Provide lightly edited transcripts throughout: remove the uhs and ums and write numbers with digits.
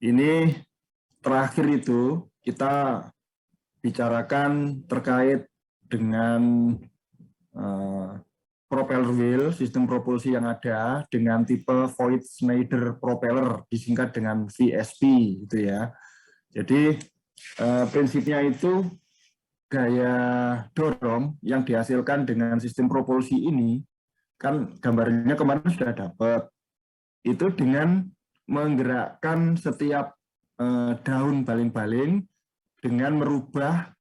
Ini terakhir itu kita bicarakan terkait dengan propeller wheel, sistem propulsi yang ada dengan tipe Voigt-Schneider propeller, disingkat dengan VSP, gitu ya. Jadi prinsipnya itu gaya dorong yang dihasilkan dengan sistem propulsi ini, kan gambarnya kemarin sudah dapat, itu dengan menggerakkan setiap daun baling-baling dengan merubah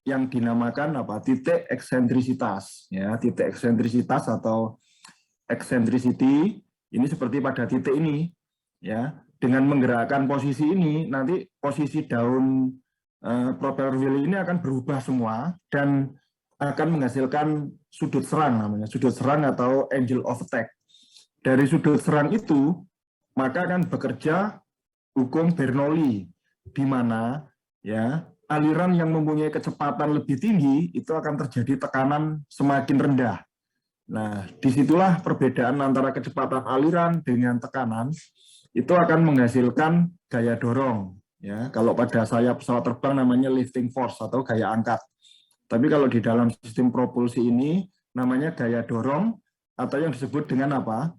yang dinamakan titik eksentrisitas, ya, titik eksentrisitas atau eccentricity ini seperti pada titik ini, ya. Dengan menggerakkan posisi ini, nanti posisi daun propeller wheel ini akan berubah semua dan akan menghasilkan sudut serang, namanya sudut serang atau angle of attack. Dari sudut serang itu maka akan bekerja hukum Bernoulli, di mana ya aliran yang mempunyai kecepatan lebih tinggi itu akan terjadi tekanan semakin rendah. Nah, disitulah perbedaan antara kecepatan aliran dengan tekanan itu akan menghasilkan gaya dorong. Ya, kalau pada sayap pesawat terbang namanya lifting force atau gaya angkat. Tapi kalau di dalam sistem propulsi ini namanya gaya dorong atau yang disebut dengan apa?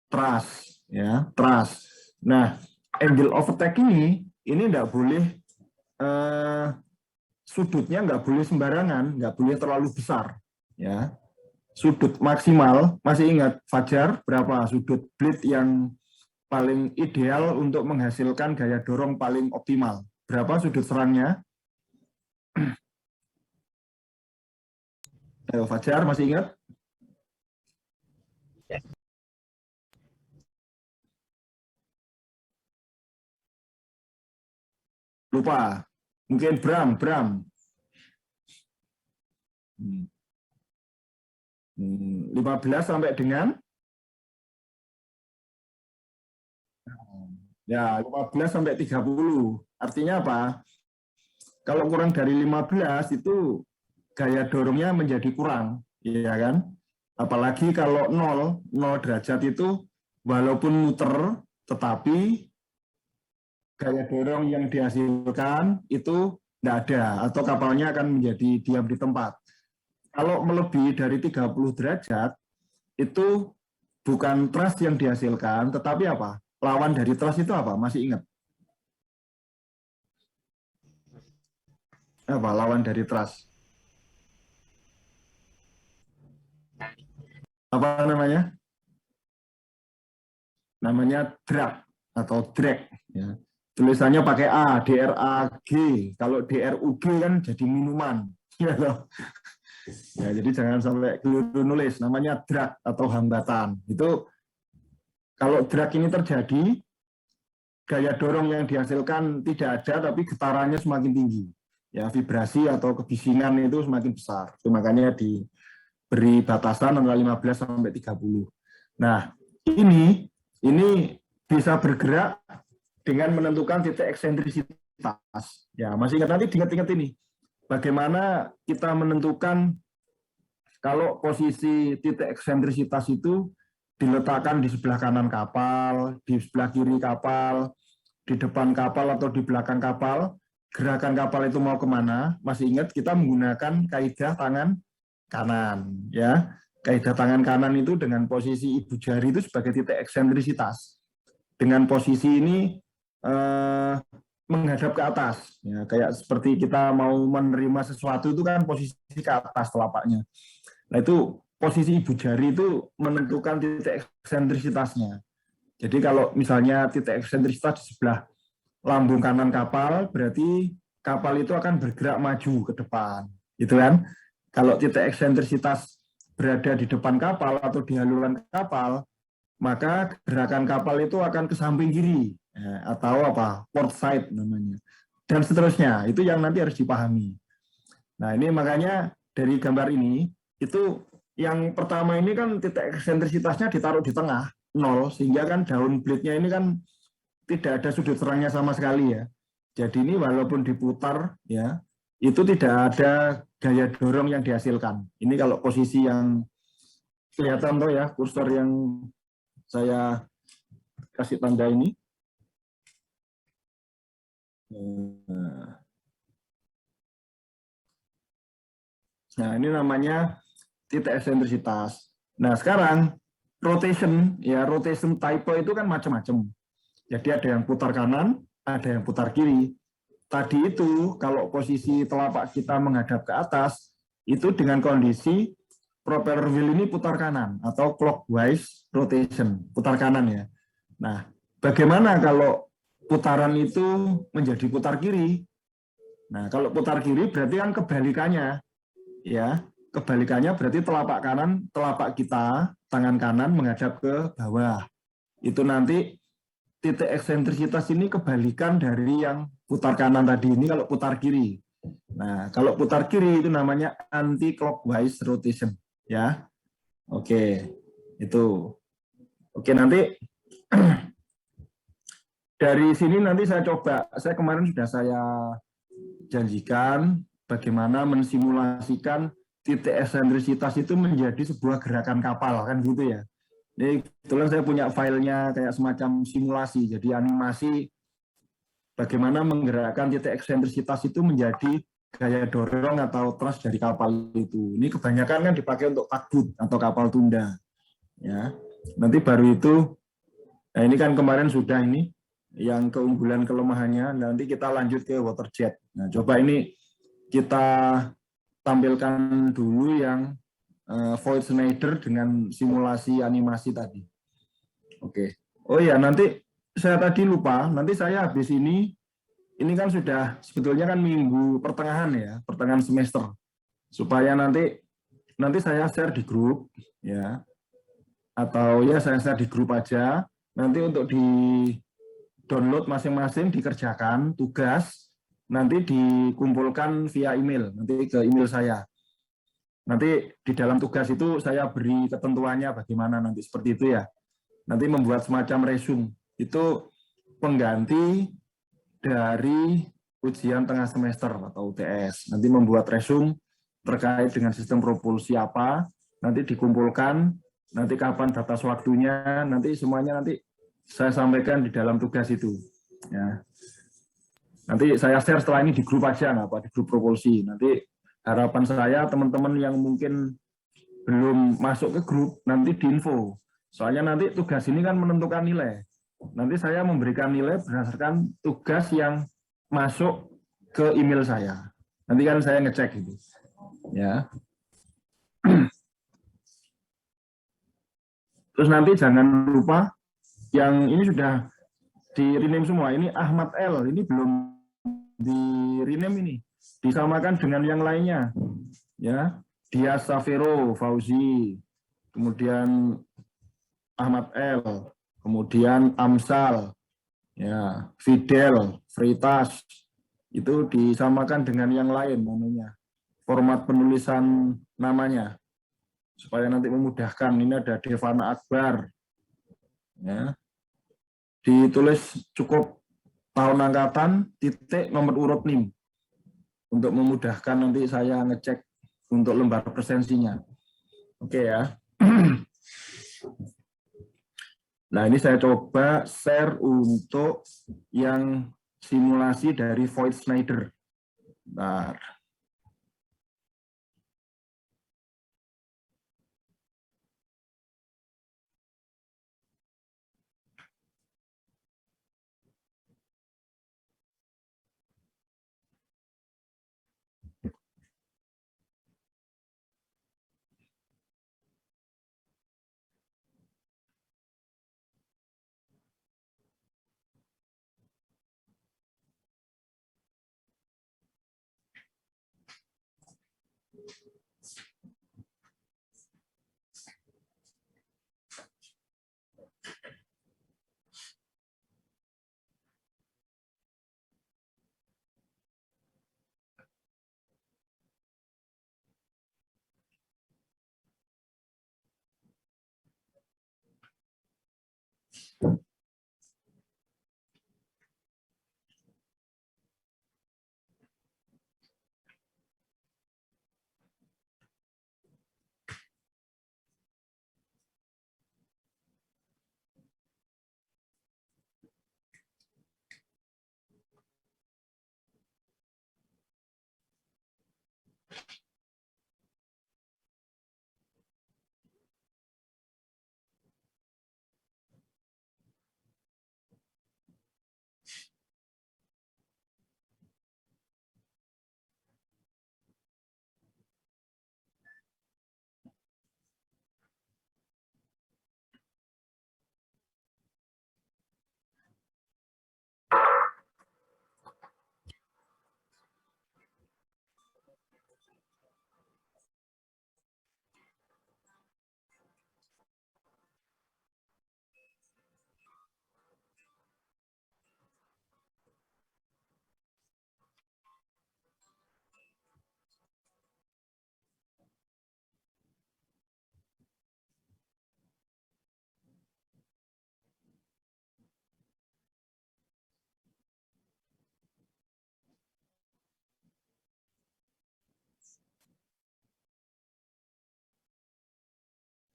Thrust, ya, thrust. Nah, angle of attack ini tidak boleh sudutnya nggak boleh sembarangan, nggak boleh terlalu besar, ya. Sudut maksimal, masih ingat Fajar berapa sudut blade yang paling ideal untuk menghasilkan gaya dorong paling optimal? Berapa sudut serangnya? Ayo Fajar, masih ingat? Lupa. Mungkin Bram. 15 sampai dengan ya 15 sampai 30. Artinya apa? Kalau kurang dari 15 itu gaya dorongnya menjadi kurang, ya kan? Apalagi kalau 0 derajat itu walaupun muter tetapi gaya dorong yang dihasilkan itu tidak ada atau kapalnya akan menjadi diam di tempat. Kalau melebihi dari 30 derajat itu bukan thrust yang dihasilkan, tetapi apa? Lawan dari thrust itu apa? Masih ingat? Apa lawan dari thrust? Apa namanya? Namanya drag atau drag. Ya. Tulisannya pakai A, DRAG. Kalau DRUG kan jadi minuman. Ya, ya, jadi jangan sampai keliru nulis. Namanya drag atau hambatan. Itu kalau drag ini terjadi, gaya dorong yang dihasilkan tidak ada, tapi getarannya semakin tinggi. Ya, vibrasi atau kebisingan itu semakin besar. Itu makanya diberi batasan antara 15 sampai 30. Nah, ini bisa bergerak dengan menentukan titik eksentrisitas. Ya, masih ingat nanti diingat ini. Bagaimana kita menentukan kalau posisi titik eksentrisitas itu diletakkan di sebelah kanan kapal, di sebelah kiri kapal, di depan kapal atau di belakang kapal, gerakan kapal itu mau kemana? Masih ingat kita menggunakan kaidah tangan kanan, ya. Kaidah tangan kanan itu dengan posisi ibu jari itu sebagai titik eksentrisitas. Dengan posisi ini menghadap ke atas, ya, kayak seperti kita mau menerima sesuatu itu kan posisi ke atas telapaknya. Nah itu posisi ibu jari itu menentukan titik eksentrisitasnya. Jadi kalau misalnya titik eksentrisitas di sebelah lambung kanan kapal, berarti kapal itu akan bergerak maju ke depan, gitu kan? Kalau titik eksentrisitas berada di depan kapal atau di haluan kapal, maka gerakan kapal itu akan ke samping kiri, ya, atau apa, port side namanya, dan seterusnya. Itu yang nanti harus dipahami. Nah ini makanya dari gambar ini itu yang pertama ini kan titik eksentrisitasnya ditaruh di tengah 0, sehingga kan daun blade-nya ini kan tidak ada sudut serangnya sama sekali ya. Jadi ini walaupun diputar ya, itu tidak ada gaya dorong yang dihasilkan. Ini kalau posisi yang kelihatan tuh ya, kursor yang saya kasih tanda ini. Nah, ini namanya titik eksentrisitas. Nah, sekarang rotation, ya rotation type itu kan macam-macam. Jadi ada yang putar kanan, ada yang putar kiri. Tadi itu kalau posisi telapak kita menghadap ke atas, itu dengan kondisi propeller wheel ini putar kanan atau clockwise rotation, putar kanan ya. Nah, bagaimana kalau putaran itu menjadi putar kiri? Nah, kalau putar kiri berarti kan kebalikannya, ya. Kebalikannya berarti telapak kanan, telapak kita, tangan kanan menghadap ke bawah. Itu nanti titik eksentrisitas ini kebalikan dari yang putar kanan tadi ini kalau putar kiri. Nah, kalau putar kiri itu namanya anti clockwise rotation, ya. Oke, itu. Oke, nanti dari sini nanti saya coba, saya kemarin sudah saya janjikan bagaimana mensimulasikan titik eksentrisitas itu menjadi sebuah gerakan kapal, kan gitu ya. Ini kebetulan saya punya filenya kayak semacam simulasi, jadi animasi bagaimana menggerakkan titik eksentrisitas itu menjadi gaya dorong atau thrust dari kapal itu. Ini kebanyakan kan dipakai untuk tugboat atau kapal tunda. Ya, nanti baru itu, nah ini kan kemarin sudah ini yang keunggulan kelemahannya. Nanti kita lanjut ke water jet. Nah, coba ini kita tampilkan dulu yang Void Schneider dengan simulasi animasi tadi. Oke. Oh ya, nanti saya tadi lupa. Nanti saya habis ini kan sudah sebetulnya kan minggu pertengahan ya, pertengahan semester. Supaya nanti saya share di grup ya, atau ya saya share di grup aja. Nanti untuk di download masing-masing dikerjakan tugas, nanti dikumpulkan via email, nanti ke email saya. Nanti di dalam tugas itu saya beri ketentuannya bagaimana nanti seperti itu ya. Nanti membuat semacam resume. Itu pengganti dari ujian tengah semester atau UTS. Nanti membuat resume terkait dengan sistem propulsi apa, nanti dikumpulkan, nanti kapan batas waktunya, nanti semuanya nanti saya sampaikan di dalam tugas itu. Ya. Nanti saya share setelah ini di grup aja, di grup propulsi. Nanti harapan saya teman-teman yang mungkin belum masuk ke grup, nanti diinfo. Soalnya nanti tugas ini kan menentukan nilai. Nanti saya memberikan nilai berdasarkan tugas yang masuk ke email saya. Nanti kan saya ngecek gitu. Ya. Terus nanti jangan lupa yang ini sudah di rename semua. Ini Ahmad L, ini belum di rename ini. Disamakan dengan yang lainnya. Ya. Dia Safero, Fauzi, kemudian Ahmad L, kemudian Amsal, ya, Fidel, Fritas, itu disamakan dengan yang lain namanya. Format penulisan namanya supaya nanti memudahkan. Ini ada Devana Akbar, ya, ditulis cukup tahun angkatan titik nomor urut NIM untuk memudahkan nanti saya ngecek untuk lembar presensinya. Oke ya. Nah, ini saya coba share untuk yang simulasi dari Void Schneider. Bentar.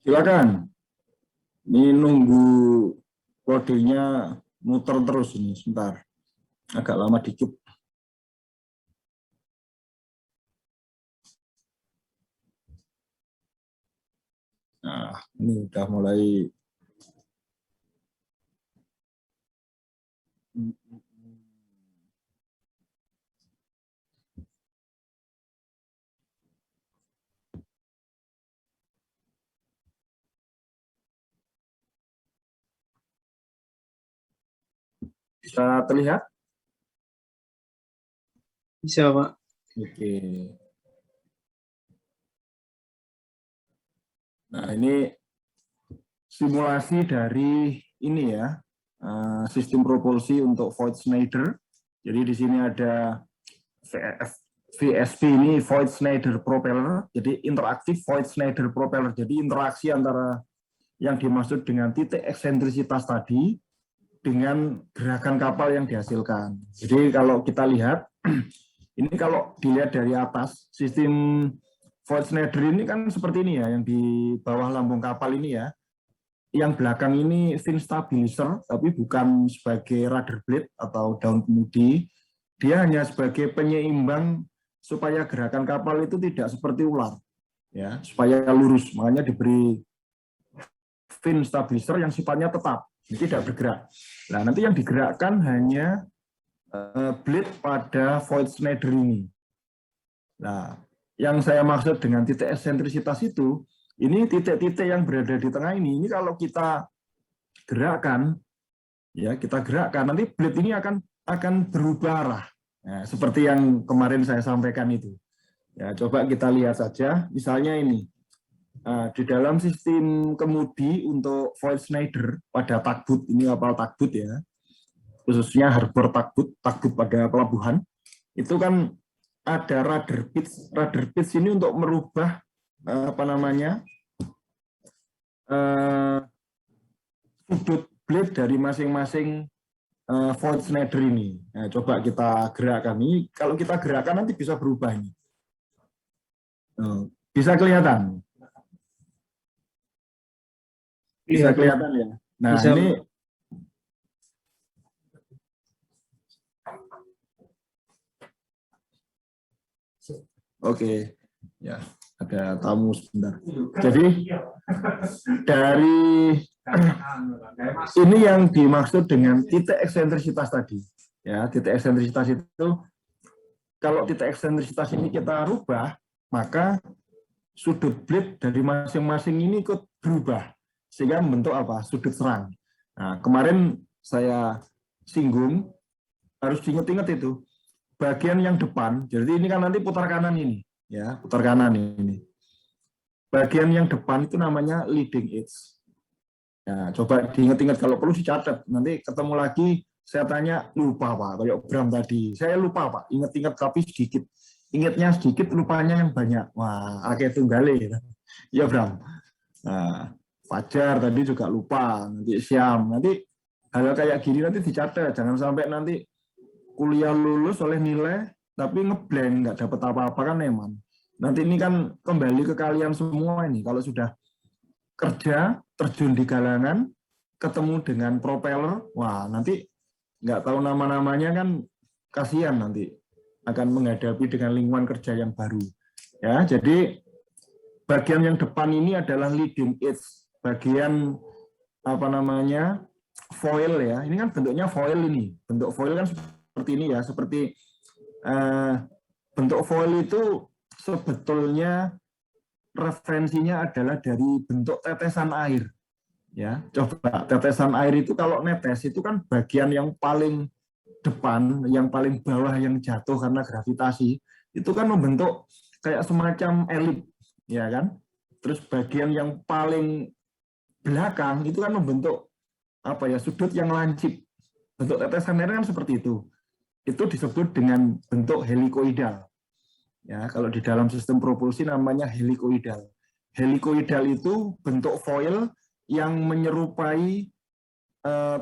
Silakan. Ini nunggu kodenya muter terus ini sebentar. Agak lama dikit. Nah, ini udah mulai. Bisa terlihat? Bisa, Pak. Oke. Nah, ini simulasi dari ini ya, sistem propulsi untuk Void Schneider. Jadi di sini ada VSP ini Void Schneider Propeller, jadi interaktif Void Schneider Propeller. Jadi interaksi antara yang dimaksud dengan titik eksentrisitas tadi dengan gerakan kapal yang dihasilkan. Jadi kalau kita lihat, ini kalau dilihat dari atas, sistem Void Schneider ini kan seperti ini ya, yang di bawah lambung kapal ini ya. Yang belakang ini fin stabilizer, tapi bukan sebagai rudder blade atau daun kemudi. Dia hanya sebagai penyeimbang supaya gerakan kapal itu tidak seperti ular, ya, supaya lurus. Makanya diberi fin stabilizer yang sifatnya tetap, tidak bergerak. Nah, nanti yang digerakkan hanya blade pada Void Schneider ini. Nah, yang saya maksud dengan titik eksentrisitas itu, ini titik-titik yang berada di tengah ini kalau kita gerakkan, ya kita gerakkan, nanti blade ini akan berubah arah. Nah, seperti yang kemarin saya sampaikan itu. Ya, coba kita lihat saja, misalnya ini. Nah, di dalam sistem kemudi untuk Void Schneider pada tugboat, ini kapal tugboat ya, khususnya harbor tugboat pada pelabuhan, itu kan ada rudder pitch. Rudder pitch ini untuk merubah sudut blade dari masing-masing Void Schneider ini. Nah, coba kita gerakkan ini. Kalau kita gerakkan nanti bisa berubah ini. Bisa kelihatan? Bisa kelihatan ya. Nah, bisa. Ini oke. Ya, ada tamu sebentar. Jadi dari ini yang dimaksud dengan titik eksentrisitas tadi. Ya, titik eksentrisitas itu kalau titik eksentrisitas ini kita rubah, maka sudut blade dari masing-masing ini ikut berubah sehingga membentuk apa? Sudut serang. Nah, kemarin saya singgung, harus diingat-ingat itu. Bagian yang depan, jadi ini kan nanti putar kanan ini, ya, putar kanan ini. Bagian yang depan itu namanya leading edge. Ya, coba diingat-ingat, kalau perlu dicatat. Nanti ketemu lagi, saya tanya, lupa Pak, kayak Bram tadi. Saya lupa Pak, ingat-ingat tapi sedikit. Ingatnya sedikit, lupanya yang banyak. Wah, akeh tunggale. Ya Bram. Nah, Fajar tadi juga lupa, nanti Syam, nanti hal kayak gini nanti dicatat, jangan sampai nanti kuliah lulus oleh nilai tapi ngeblank, nggak dapat apa-apa kan eman. Nanti ini kan kembali ke kalian semua ini, kalau sudah kerja, terjun di galangan, ketemu dengan propeller, wah nanti nggak tahu nama-namanya kan kasihan nanti akan menghadapi dengan lingkungan kerja yang baru. Ya, jadi bagian yang depan ini adalah leading edge, bagian apa namanya foil ya. Ini kan bentuknya foil ini. Bentuk foil kan seperti ini ya, seperti bentuk foil itu sebetulnya referensinya adalah dari bentuk tetesan air. Ya, coba tetesan air itu kalau netes itu kan bagian yang paling depan, yang paling bawah yang jatuh karena gravitasi itu kan membentuk kayak semacam elip, ya kan? Terus bagian yang paling belakang itu kan membentuk apa ya sudut yang lancip. Bentuk tetesan air kan seperti itu. Itu disebut dengan bentuk helikoidal. Ya, kalau di dalam sistem propulsi namanya helikoidal. Helikoidal itu bentuk foil yang menyerupai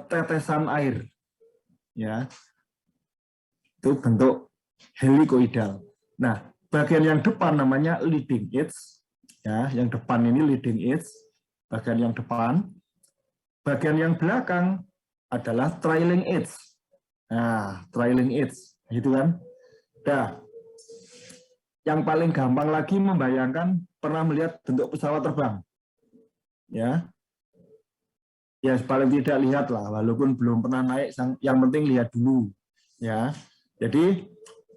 tetesan air. Ya, itu bentuk helikoidal. Nah, bagian yang depan namanya leading edge. Ya, yang depan ini leading edge, bagian yang depan. Bagian yang belakang adalah trailing edge. Nah, trailing edge, gitu kan? Nah, yang paling gampang lagi membayangkan pernah melihat bentuk pesawat terbang, ya, ya paling tidak lihat lah, walaupun belum pernah naik, yang penting lihat dulu, ya. Jadi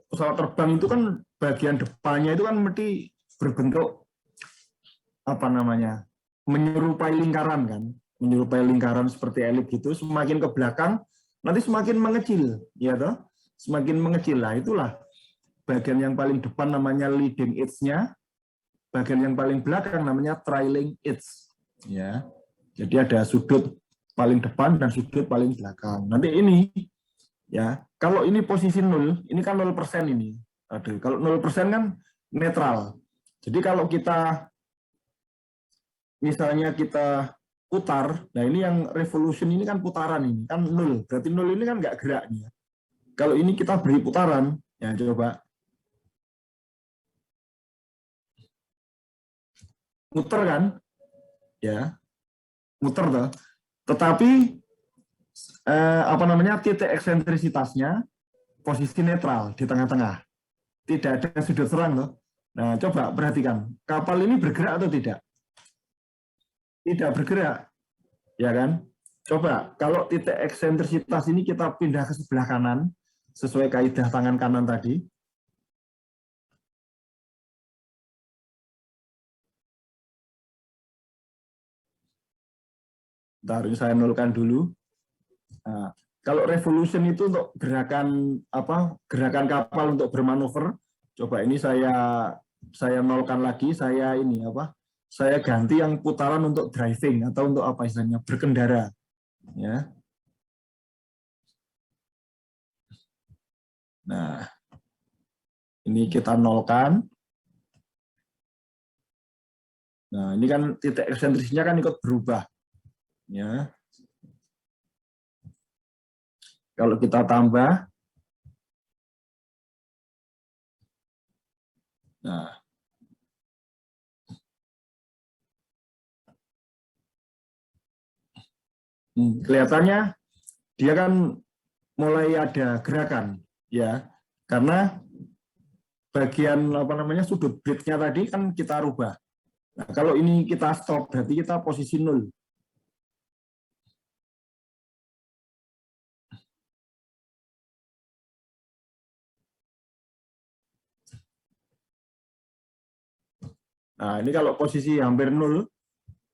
pesawat terbang itu kan bagian depannya itu kan mesti berbentuk apa namanya, menyerupai lingkaran kan, menyerupai lingkaran seperti elip gitu. Semakin ke belakang nanti semakin mengecil, ya toh, semakin mengecil lah. Itulah bagian yang paling depan namanya leading edge-nya, bagian yang paling belakang namanya trailing edge. Ya, jadi ada sudut paling depan dan sudut paling belakang. Nanti ini, ya, kalau ini posisi 0, ini kan 0% ini. Aduh, kalau 0% kan netral. Jadi kalau kita, misalnya kita putar, nah ini yang revolution ini kan putaran ini, kan 0. Berarti 0 ini kan nggak gerak nih. Kalau ini kita beri putaran, ya coba. Muter kan, ya muter toh. Tetapi apa namanya titik eksentrisitasnya posisi netral di tengah-tengah, tidak ada sudut serang loh. Nah coba perhatikan, kapal ini bergerak atau tidak? Tidak bergerak, ya kan? Coba kalau titik eksentrisitas ini kita pindah ke sebelah kanan sesuai kaidah tangan kanan tadi. Bentar, saya nolkan dulu. Nah, kalau revolution itu untuk gerakan apa? Gerakan kapal untuk bermanuver. Coba ini saya nolkan lagi. Saya ini apa? Saya ganti yang putaran untuk driving atau untuk apa istilahnya berkendara. Ya. Nah, ini kita nolkan. Nah, ini kan titik eksentrisnya kan ikut berubah. Ya. Kalau kita tambah, nah, kelihatannya dia kan mulai ada gerakan, ya, karena bagian apa namanya sudut blade-nya tadi kan kita rubah. Nah, kalau ini kita stop, berarti kita posisi 0. Nah, ini kalau posisi hampir 0,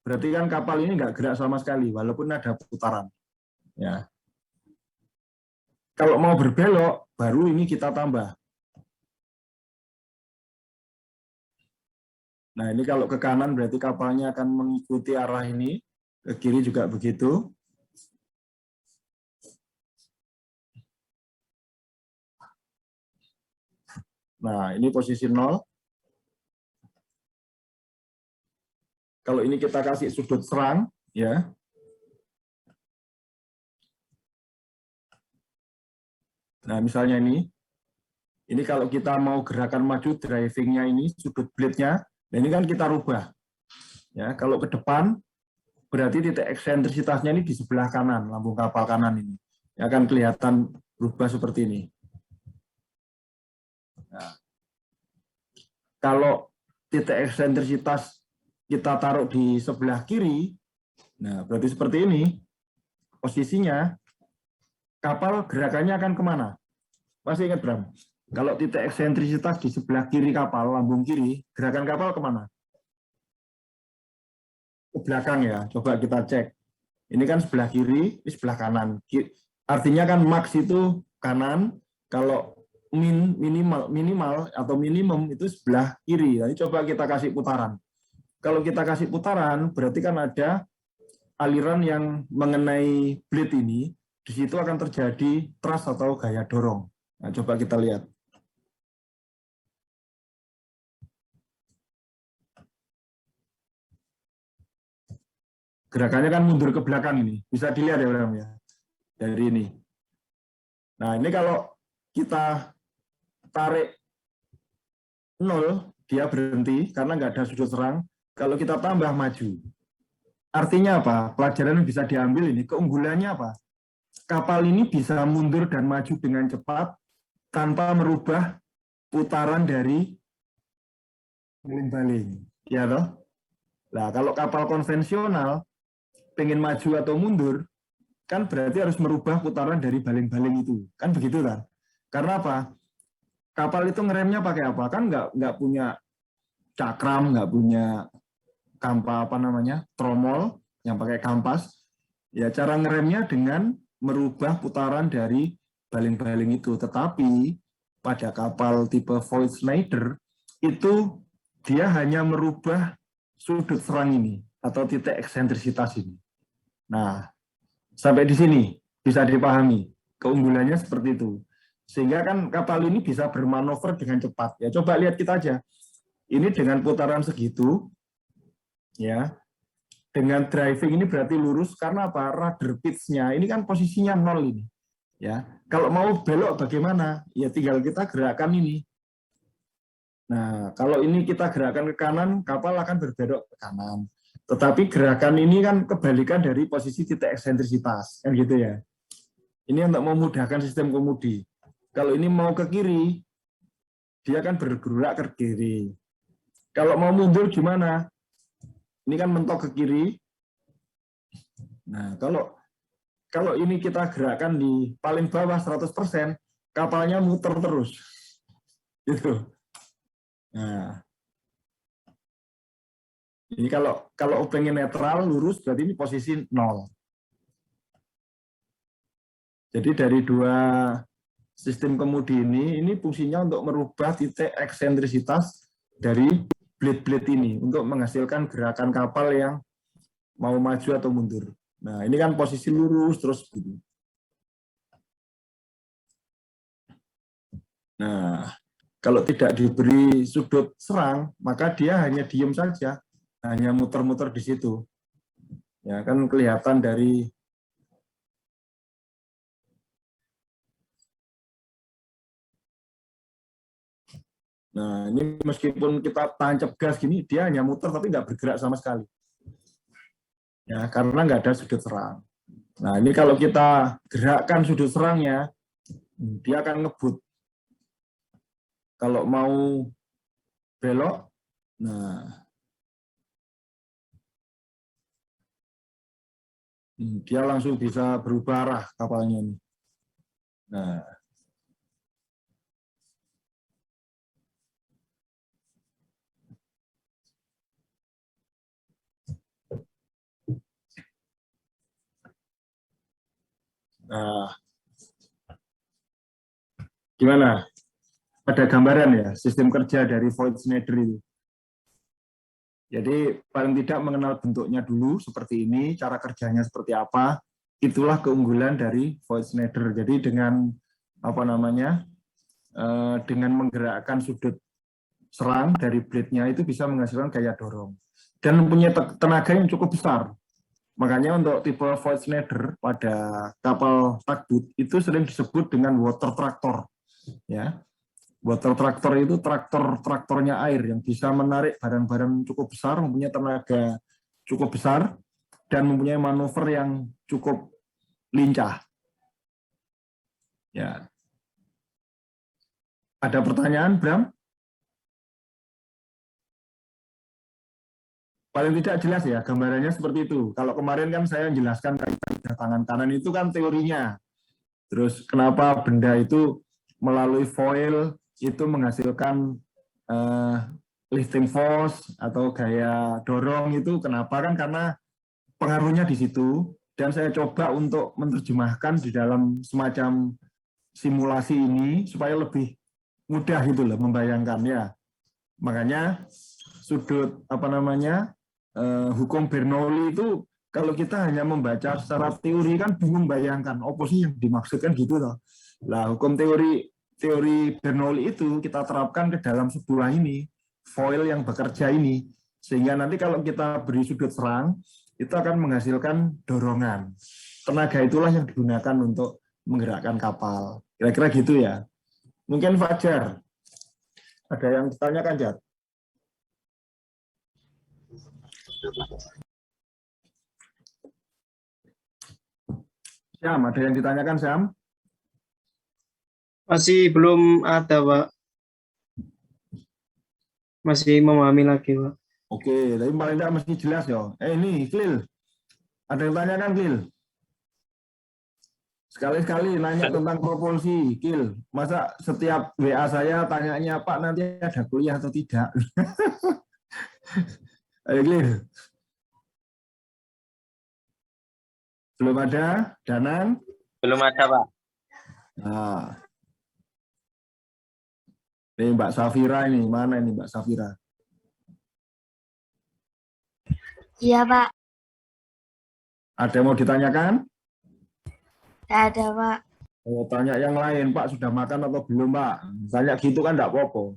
berarti kan kapal ini nggak gerak sama sekali, walaupun ada putaran. Ya. Kalau mau berbelok, baru ini kita tambah. Nah, ini kalau ke kanan berarti kapalnya akan mengikuti arah ini, ke kiri juga begitu. Nah, ini posisi 0. Kalau ini kita kasih sudut serang, ya. Nah, misalnya ini kalau kita mau gerakan maju, driving-nya ini, sudut blade-nya, nah ini kan kita rubah. Ya, kalau ke depan, berarti titik eksentrisitasnya ini di sebelah kanan, lambung kapal kanan ini. Ya, akan kelihatan berubah seperti ini. Nah, kalau titik eksentrisitas kita taruh di sebelah kiri, nah berarti seperti ini posisinya, kapal gerakannya akan kemana? Masih ingat Bram? Kalau titik eksentrisitas di sebelah kiri kapal, lambung kiri, gerakan kapal kemana? Ke belakang ya, coba kita cek. Ini kan sebelah kiri, ini sebelah kanan. Artinya kan max itu kanan, kalau minimal atau minimum itu sebelah kiri. Jadi coba kita kasih putaran. Kalau kita kasih putaran, berarti kan ada aliran yang mengenai blade ini, di situ akan terjadi thrust atau gaya dorong. Nah, coba kita lihat. Gerakannya kan mundur ke belakang ini. Bisa dilihat ya, Bram ya. Dari ini. Nah, ini kalau kita tarik 0, dia berhenti karena nggak ada sudut serang. Kalau kita tambah maju. Artinya apa? Pelajaran yang bisa diambil ini, keunggulannya apa? Kapal ini bisa mundur dan maju dengan cepat tanpa merubah putaran dari baling-baling. Ya toh? Nah, kalau kapal konvensional pengen maju atau mundur, kan berarti harus merubah putaran dari baling-baling itu. Kan begitu kan? Karena apa? Kapal itu ngeremnya pakai apa? Kan nggak punya cakram, nggak punya tromol yang pakai kampas. Ya cara ngeremnya dengan merubah putaran dari baling-baling itu. Tetapi pada kapal tipe Voith Schneider itu dia hanya merubah sudut serang ini atau titik eksentrisitas ini. Nah, sampai di sini bisa dipahami keunggulannya seperti itu. Sehingga kan kapal ini bisa bermanuver dengan cepat. Ya coba lihat kita aja. Ini dengan putaran segitu, ya, dengan driving ini berarti lurus karena apa? Rudder pitch-nya ini kan posisinya 0 ini. Ya, kalau mau belok bagaimana? Ya tinggal kita gerakan ini. Nah, kalau ini kita gerakan ke kanan, kapal akan berbelok ke kanan. Tetapi gerakan ini kan kebalikan dari posisi titik eksentrisitas, kan gitu ya. Ini untuk memudahkan sistem kemudi. Kalau ini mau ke kiri, dia akan bergerak ke kiri. Kalau mau mundur gimana? Ini kan mentok ke kiri. Nah, kalau ini kita gerakan di paling bawah 100%, kapalnya muter terus. Gitu. Nah, ini kalau pengen netral, lurus, berarti ini posisi 0. Jadi dari dua sistem kemudi ini fungsinya untuk merubah titik eksentrisitas dari blade-blade ini untuk menghasilkan gerakan kapal yang mau maju atau mundur. Nah, ini kan posisi lurus terus gitu. Nah, kalau tidak diberi sudut serang, maka dia hanya diem saja, hanya muter-muter di situ. Ya, kan kelihatan dari Nah, ini meskipun kita tancap gas gini, dia hanya muter tapi nggak bergerak sama sekali. Ya, karena nggak ada sudut serang. Nah, ini kalau kita gerakkan sudut serangnya, dia akan ngebut. Kalau mau belok, nah dia langsung bisa berubah arah kapalnya ini. Nah, nah gimana? Ada gambaran ya sistem kerja dari Voith Schneider itu. Jadi paling tidak mengenal bentuknya dulu seperti ini, cara kerjanya seperti apa. Itulah keunggulan dari Voith Schneider. Jadi dengan dengan menggerakkan sudut serang dari blade-nya itu bisa menghasilkan gaya dorong dan punya tenaga yang cukup besar. Makanya untuk tipe Voith Schneider pada kapal tugboat itu sering disebut dengan water tractor. Ya, water tractor itu traktornya air yang bisa menarik barang-barang cukup besar, mempunyai tenaga cukup besar dan mempunyai manuver yang cukup lincah. Ya. Ada pertanyaan, Bram? paling tidak jelas ya gambarannya seperti itu. Kalau kemarin kan saya menjelaskan tangan kanan itu kan teorinya. Terus kenapa benda itu melalui foil itu menghasilkan lifting force atau gaya dorong itu kenapa kan karena pengaruhnya di situ. Dan saya coba untuk menerjemahkan di dalam semacam simulasi ini supaya lebih mudah gitu loh membayangkan ya. Makanya sudut hukum Bernoulli itu kalau kita hanya membaca secara teori kan bingung bayangkan apa sih yang dimaksudkan gitu loh. Nah, hukum teori Bernoulli itu kita terapkan ke dalam sebuah ini foil yang bekerja ini sehingga nanti kalau kita beri sudut serang itu akan menghasilkan dorongan. Tenaga itulah yang digunakan untuk menggerakkan kapal. Kira-kira gitu ya. Mungkin Fajar, ada yang ditanyakan, Jar? Syam, ada yang ditanyakan, Syam? Masih belum ada, Pak. Masih memahami lagi, Pak. Oke, tapi paling tidak mesti jelas ya. Ini, Klil. Ada yang tanyakan, Klil? Sekali-sekali nanya tentang propulsi, Kil. Masa setiap WA saya tanyanya, Pak, nanti ada kuliah atau tidak? Ayo, Klil. Belum ada, Danan? Belum ada, Pak. Nah. Ini Mbak Safira ini, mana ini Mbak Safira? Iya, Pak. Ada yang mau ditanyakan? Tidak ada, Pak. Oh, tanya yang lain, Pak, sudah makan atau belum, Pak? Tanya gitu kan enggak apa-apa.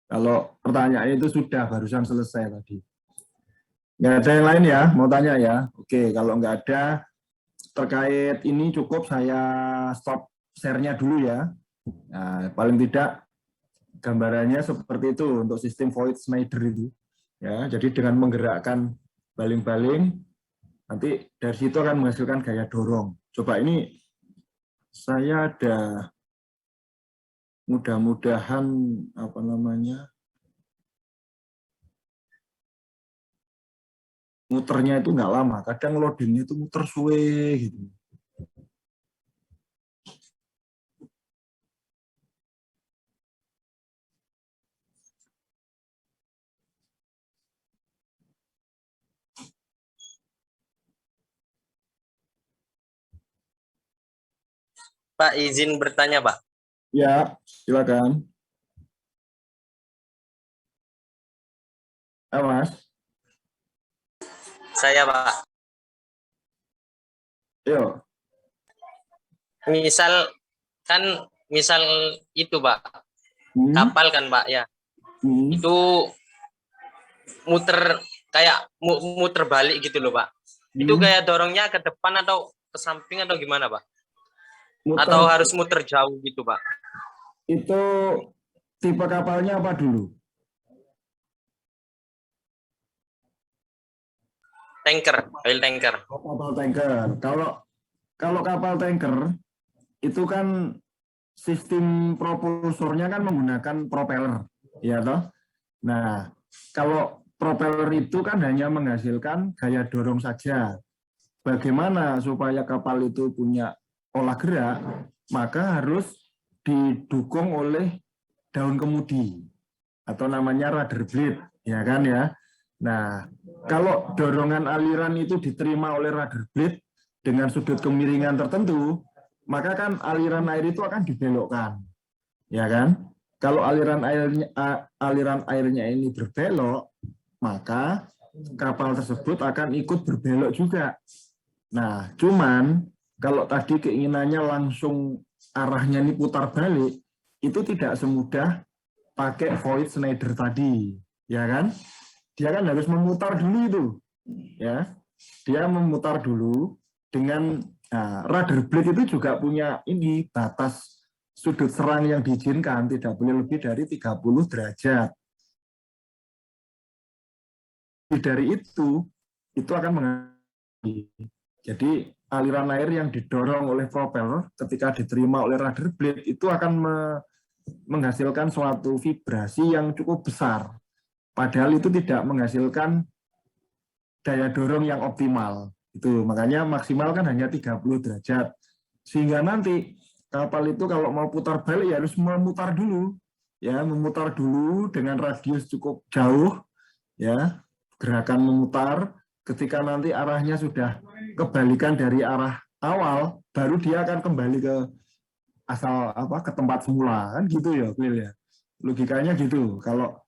Kalau pertanyaan itu sudah, barusan selesai tadi. Nggak ada yang lain ya, mau tanya ya? Oke, kalau nggak ada, terkait ini cukup saya stop share-nya dulu ya. Nah, paling tidak gambarannya seperti itu untuk sistem Voigt-Schneider itu. Ya, jadi dengan menggerakkan baling-baling, nanti dari situ akan menghasilkan gaya dorong. Coba ini saya ada mudah-mudahan muternya itu nggak lama. Kadang loadingnya itu muter suwe gitu. Pak, izin bertanya, Pak. Ya, silakan. Mas. Saya, Pak. Yo. Misal itu, Pak. Kapal kan, Pak, ya. Itu muter kayak muter balik gitu loh, Pak. Itu gaya dorongnya ke depan atau ke samping atau gimana, Pak? Atau harus muter jauh gitu, Pak? Itu tipe kapalnya apa dulu? Tanker, oil tanker. Kapal tanker. Kalau kapal tanker itu kan sistem propulsornya kan menggunakan propeller, ya toh. Nah, kalau propeller itu kan hanya menghasilkan gaya dorong saja. Bagaimana supaya kapal itu punya olah gerak, maka harus didukung oleh daun kemudi atau namanya rudder blade, ya kan ya. Nah, kalau dorongan aliran itu diterima oleh rudder blade dengan sudut kemiringan tertentu, maka kan aliran air itu akan dibelokkan, ya kan? Kalau aliran airnya ini berbelok, maka kapal tersebut akan ikut berbelok juga. Nah, cuman kalau tadi keinginannya langsung arahnya ini putar balik, itu tidak semudah pakai Voigt-Schneider tadi, ya kan? Dia kan harus memutar dulu itu, ya. Dia memutar dulu dengan rudder blade itu juga punya ini batas sudut serang yang diizinkan tidak boleh lebih dari 30 derajat. Dari itu akan mengalami. Jadi aliran air yang didorong oleh propeller ketika diterima oleh rudder blade itu akan menghasilkan suatu vibrasi yang cukup besar padahal itu tidak menghasilkan daya dorong yang optimal. Itu makanya maksimal kan hanya 30 derajat. Sehingga nanti kapal itu kalau mau putar balik ya harus memutar dulu. Ya, memutar dulu dengan radius cukup jauh, ya, gerakan memutar. Ketika nanti arahnya sudah kebalikan dari arah awal, baru dia akan kembali ke asal ke tempat semula, kan gitu ya, Will ya. Logikanya gitu. Kalau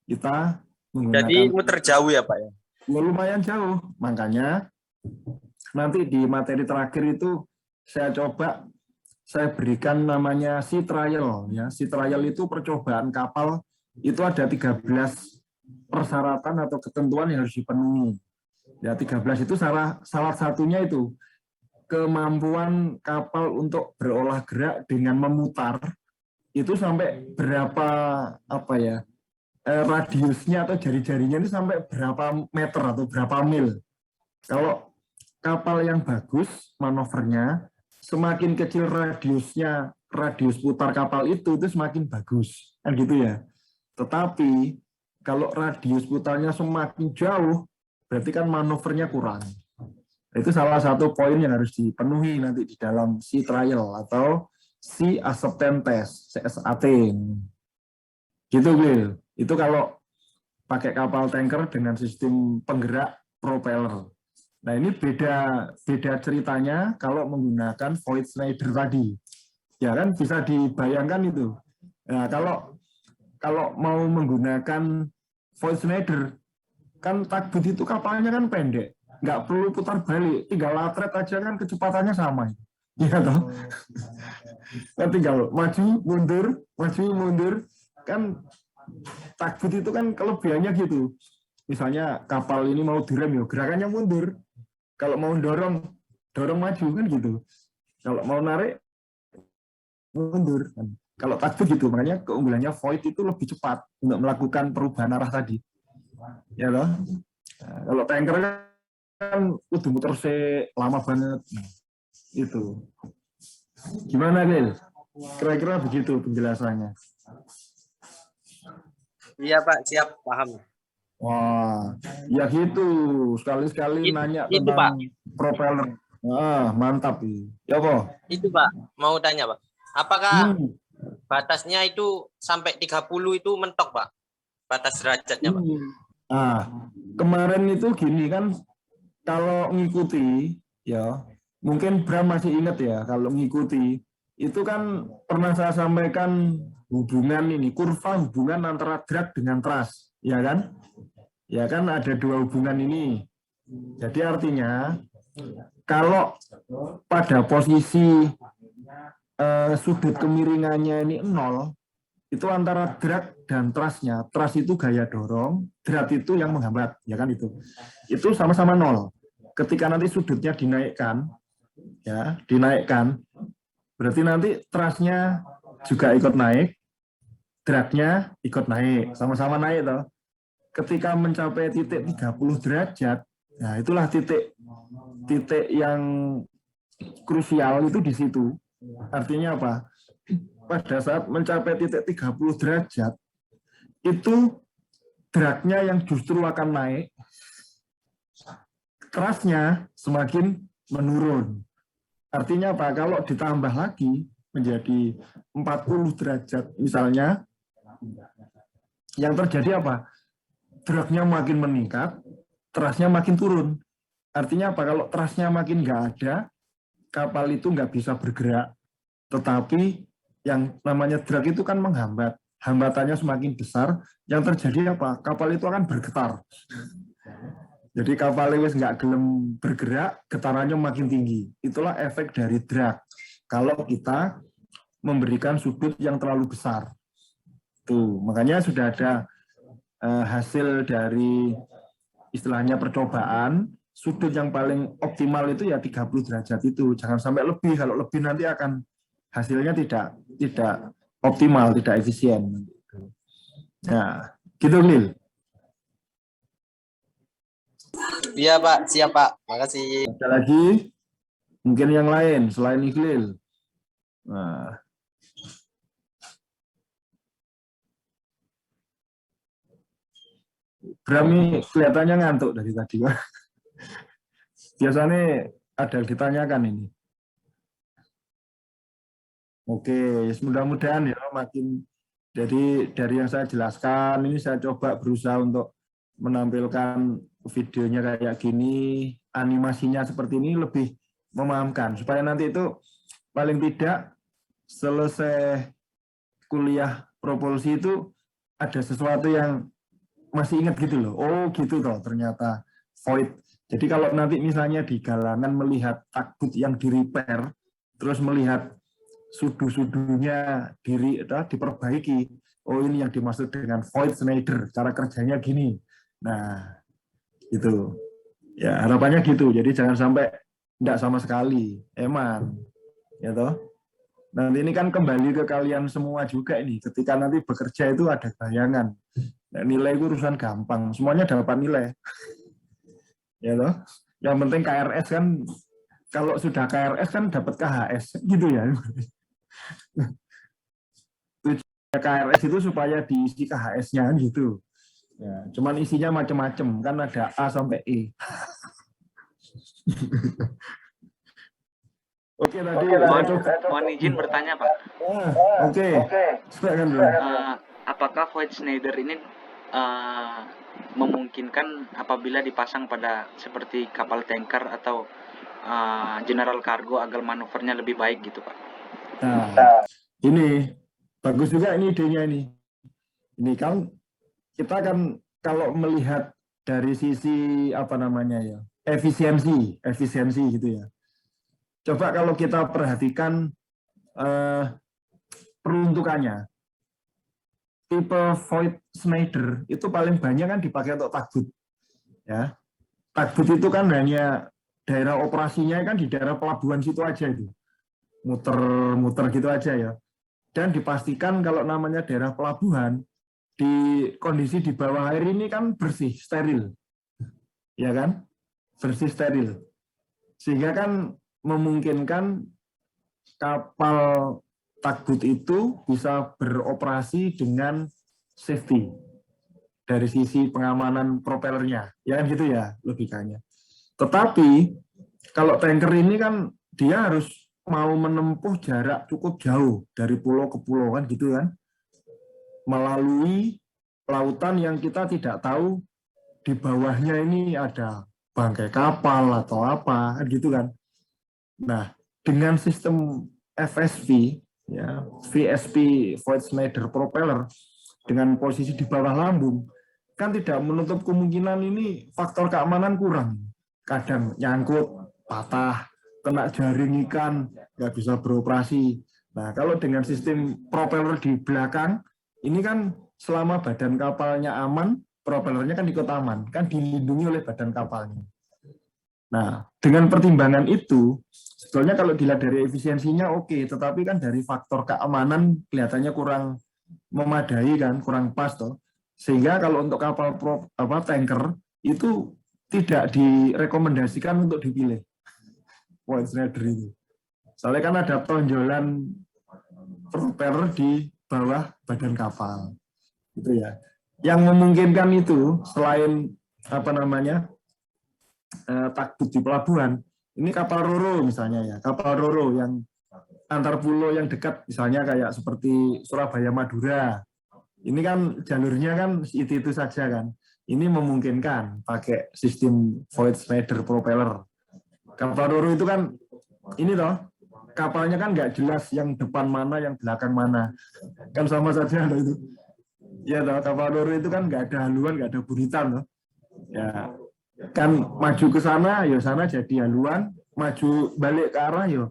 kita menggunakan, Jadi muter jauh ya Pak ya? Lumayan jauh. Makanya nanti di materi terakhir itu saya berikan namanya sea trial ya. Sea trial itu percobaan kapal, itu ada 13 persyaratan atau ketentuan yang harus dipenuhi. Ya 13 itu salah satunya itu kemampuan kapal untuk berolah gerak dengan memutar itu sampai berapa radiusnya atau jari-jarinya ini sampai berapa meter atau berapa mil. Kalau kapal yang bagus manuvernya, semakin kecil radius putar kapal itu semakin bagus, kan gitu ya. Tetapi kalau radius putarnya semakin jauh, berarti kan manuvernya kurang. Itu salah satu poin yang harus dipenuhi nanti di dalam sea trial atau sea acceptance test, CSAT. Gitu, Will. Itu kalau pakai kapal tanker dengan sistem penggerak propeller. Nah, ini beda ceritanya kalau menggunakan Voith Schneider tadi. Ya kan bisa dibayangkan itu. Nah, kalau mau menggunakan Voith Schneider, kan tugboat itu kapalnya kan pendek. Nggak perlu putar balik, tinggal latret aja kan kecepatannya sama. Iya toh? Kan tinggal maju, mundur. Kan tugboat itu kan kelebihannya gitu. Misalnya kapal ini mau direm ya gerakannya mundur. Kalau mau dorong maju kan gitu. Kalau mau narik mundur. Kalau tugboat gitu, makanya keunggulannya Voith itu lebih cepat untuk melakukan perubahan arah tadi. Ya loh. Nah, kalau tanker kan udah muter lama banget. Itu. Gimana, Gil? Kira-kira begitu penjelasannya. Iya Pak, siap, paham. Wah, ya gitu. Sekali-sekali nanya itu, tentang Pak. propeller. Mantap. Ya, Pak. Itu Pak, mau tanya Pak. Apakah batasnya itu sampai 30 itu mentok Pak? Batas derajatnya Pak? Kemarin itu gini kan, kalau ngikuti, ya mungkin Bram masih ingat ya, kalau ngikuti, itu kan pernah saya sampaikan kurva hubungan antara drag dengan thrust, ya kan? Ya kan ada dua hubungan ini. Jadi artinya kalau pada posisi sudut kemiringannya ini 0, itu antara drag dan thrust-nya. Thrust itu gaya dorong, drag itu yang menghambat, ya kan itu. Itu sama-sama 0. Ketika nanti sudutnya dinaikkan, berarti nanti thrust-nya juga ikut naik, drag-nya ikut naik, sama-sama naik toh. Ketika mencapai titik 30 derajat, nah itulah titik yang krusial itu di situ. Artinya apa? Pada saat mencapai titik 30 derajat, itu drag-nya yang justru akan naik, thrust-nya semakin menurun. Artinya apa? Kalau ditambah lagi menjadi 40 derajat misalnya, yang terjadi apa? Drag-nya makin meningkat, thrust-nya makin turun. Artinya apa? Kalau thrust-nya makin nggak ada, kapal itu nggak bisa bergerak. Tetapi yang namanya drag itu kan menghambat. Hambatannya semakin besar, yang terjadi apa? Kapal itu akan bergetar. Jadi kapal itu nggak gelem bergerak, getarannya makin tinggi. Itulah efek dari drag. Kalau kita memberikan sudut yang terlalu besar. Tuh, makanya sudah ada hasil dari istilahnya percobaan, sudut yang paling optimal itu ya 30 derajat itu. Jangan sampai lebih, kalau lebih nanti akan hasilnya tidak optimal, tidak efisien. Nah, gitu Lil. Iya Pak, siap Pak. Makasih. Ada lagi? Mungkin yang lain selain Iqlil. Nah. Bram ini kelihatannya ngantuk dari tadi, Pak. Biasanya ada yang ditanyakan ini. Oke, mudah-mudahan ya makin. Jadi dari yang saya jelaskan, ini saya coba berusaha untuk menampilkan videonya kayak gini, animasinya seperti ini lebih memahamkan. Supaya nanti itu paling tidak selesai kuliah propulsi itu ada sesuatu yang masih ingat gitu loh. Oh gitu toh ternyata void. Jadi kalau nanti misalnya di galangan melihat takbut yang di-repair, terus melihat sudu-sudunya diperbaiki. Oh ini yang dimaksud dengan void Schneider, cara kerjanya gini. Nah, itu. Ya harapannya gitu. Jadi jangan sampai tidak sama sekali. Eman, ya toh. Nanti ini kan kembali ke kalian semua juga ini. Ketika nanti bekerja itu ada bayangan. Nah, nilai itu urusan gampang. Semuanya dapat nilai. Ya toh. Yang penting KRS kan. Kalau sudah KRS kan dapat KHS gitu ya. Tujuan KRS itu supaya diisi KHS-nya gitu. Ya, cuman isinya macam-macam kan ada A sampai E. Oke tadi. Mohon izin bertanya Pak. Oke. Apakah void Schneider ini memungkinkan apabila dipasang pada seperti kapal tanker atau general cargo agar manuvernya lebih baik gitu Pak? Nah, ini bagus juga ini idenya ini. Ini kan kita kan kalau melihat dari sisi apa namanya ya efisiensi gitu ya. Coba kalau kita perhatikan peruntukannya, tipe void Schneider itu paling banyak kan dipakai untuk takbut. Ya, takbut itu kan hanya daerah operasinya kan di daerah pelabuhan situ aja itu. Muter-muter gitu aja ya. Dan dipastikan kalau namanya daerah pelabuhan, di kondisi di bawah air ini kan bersih, steril. Ya kan? Bersih, steril. Sehingga kan memungkinkan kapal takbut itu bisa beroperasi dengan safety dari sisi pengamanan propellernya. Ya kan gitu ya logikanya. Tetapi kalau tanker ini kan dia harus mau menempuh jarak cukup jauh dari pulau ke pulau kan gitu kan, melalui lautan yang kita tidak tahu di bawahnya ini ada bangkai kapal atau apa kan gitu kan. Nah dengan sistem FSV ya VSP Void Schneider Propeller dengan posisi di bawah lambung kan tidak menutup kemungkinan ini faktor keamanan kurang, kadang nyangkut patah, kena jaring ikan, nggak bisa beroperasi. Nah, kalau dengan sistem propeller di belakang, ini kan selama badan kapalnya aman, propellernya kan ikut aman, kan dilindungi oleh badan kapalnya. Nah, dengan pertimbangan itu, sebetulnya kalau dilihat dari efisiensinya oke, tetapi kan dari faktor keamanan kelihatannya kurang memadai kan, kurang pas toh. Sehingga kalau untuk kapal tanker itu tidak direkomendasikan untuk dipilih. Void Schneider itu. Soalnya kan ada tonjolan propeller di bawah badan kapal. Gitu ya. Yang memungkinkan itu selain apa namanya? Takbut di pelabuhan, ini kapal roro misalnya ya. Kapal roro yang antar pulau yang dekat misalnya kayak seperti Surabaya Madura. Ini kan jalurnya kan itu saja kan. Ini memungkinkan pakai sistem Void Schneider propeller. Kapal roro itu kan ini toh kapalnya kan nggak jelas yang depan mana yang belakang mana kan sama saja loh itu ya toh kapal roro itu kan nggak ada haluan nggak ada buritan loh ya kan maju ke sana ya sana jadi haluan maju balik ke arah ya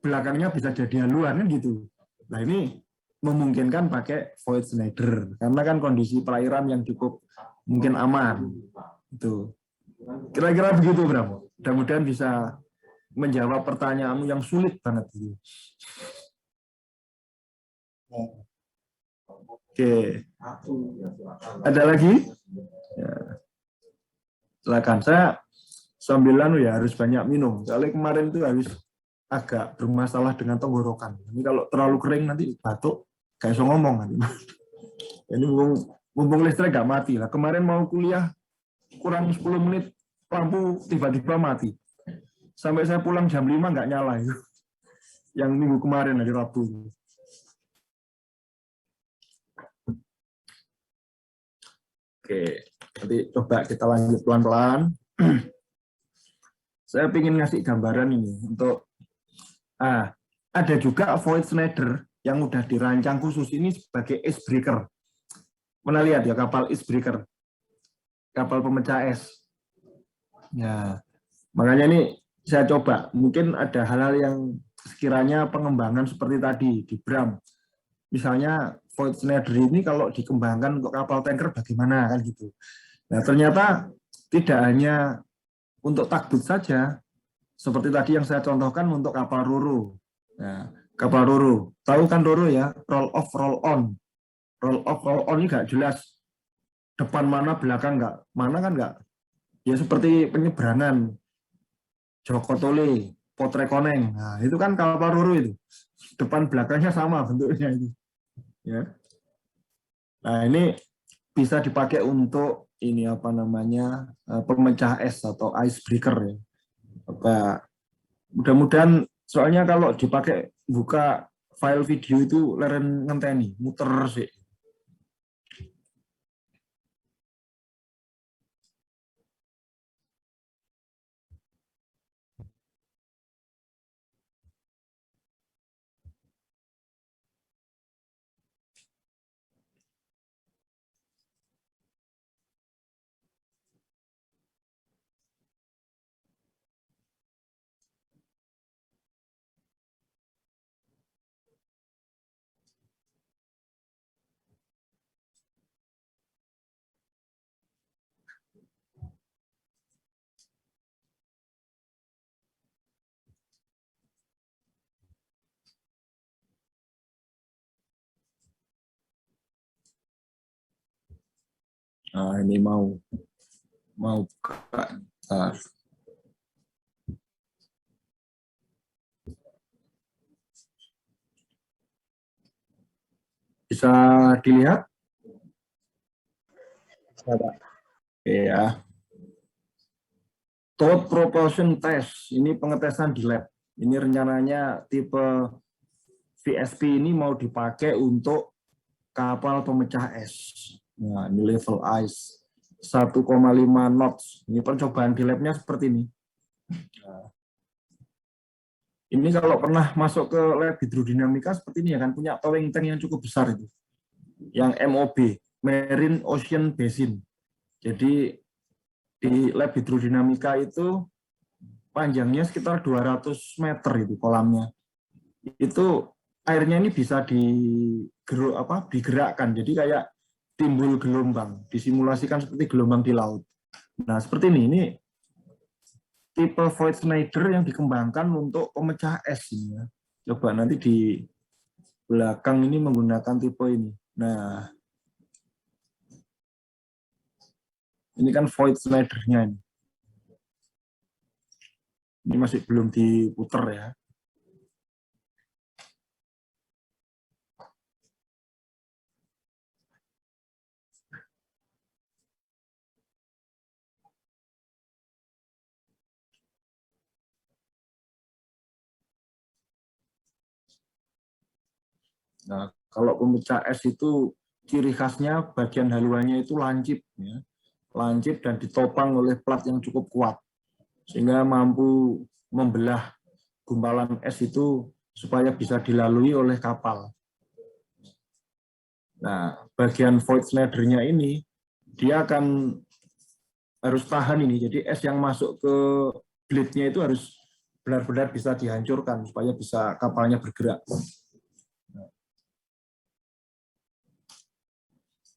belakangnya bisa jadi haluan kan gitu. Nah ini memungkinkan pakai Void Schneider karena kan kondisi perairan yang cukup mungkin aman itu kira-kira begitu Bram. Mudah-mudahan bisa menjawab pertanyaanmu yang sulit banget itu. Oke. Ada lagi? Ya. Silakan. Saya sambilan ya harus banyak minum. Soalnya kemarin itu habis agak bermasalah dengan tenggorokan. Ini kalau terlalu kering nanti batuk, kayak so ngomong nanti. Ini mumpung listrik nggak mati lah. Kemarin mau kuliah kurang 10 menit lampu tiba-tiba mati. Sampai saya pulang jam 5 nggak nyala itu. Yang minggu kemarin hari Rabu. Oke, nanti coba kita lanjut pelan-pelan. Saya ingin ngasih gambaran ini untuk ada juga void Schneider yang udah dirancang khusus ini sebagai icebreaker. Pernah lihat ya kapal icebreaker, kapal pemecah es. Ya, makanya ini saya coba. Mungkin ada hal-hal yang sekiranya pengembangan seperti tadi di Bram. Misalnya void Schneider ini kalau dikembangkan untuk kapal tanker bagaimana kan gitu. Nah ternyata tidak hanya untuk takbut saja, seperti tadi yang saya contohkan untuk kapal Roro. Nah, kapal Roro, tahu kan Roro ya, roll off, roll on. Roll off, roll on ini nggak jelas. Depan mana, belakang nggak. Mana kan nggak. Ya seperti penyeberangan. Joko Tole, Potre Koneng. Nah, itu kan kapal Roro itu. Depan belakangnya sama bentuknya itu. Ya. Nah, ini bisa dipakai untuk ini apa namanya pemecah es atau icebreaker ya. Mudah-mudahan soalnya kalau dipakai buka file video itu leren ngenteni muter sih. Nah, ini mau buka. Nah. Bisa dilihat? Ya. Towed propulsion test, ini pengetesan di lab. Ini rencananya tipe VSP ini mau dipakai untuk kapal pemecah es. Nah, ini level ice 1,5 knots. Ini percobaan di labnya seperti ini. Nah, ini kalau pernah masuk ke lab hidrodinamika seperti ini ya kan, punya towing tank yang cukup besar itu. Yang MOB, Marine Ocean Basin. Jadi di lab hidrodinamika itu panjangnya sekitar 200 meter itu kolamnya. Itu airnya ini bisa digerakkan. Jadi kayak timbul gelombang, disimulasikan seperti gelombang di laut. Nah, seperti ini tipe void Schneider yang dikembangkan untuk pemecah es ini ya. Coba nanti di belakang ini menggunakan tipe ini. Nah, ini kan void Schneider-nya ini. Ini masih belum diputer ya. Nah, kalau pemecah es itu ciri khasnya bagian haluannya itu lancip, ya. Lancip dan ditopang oleh plat yang cukup kuat, sehingga mampu membelah gumpalan es itu supaya bisa dilalui oleh kapal. Nah, bagian void Schneider-nya ini, dia akan harus tahan ini, jadi es yang masuk ke blade-nya itu harus benar-benar bisa dihancurkan supaya bisa kapalnya bergerak.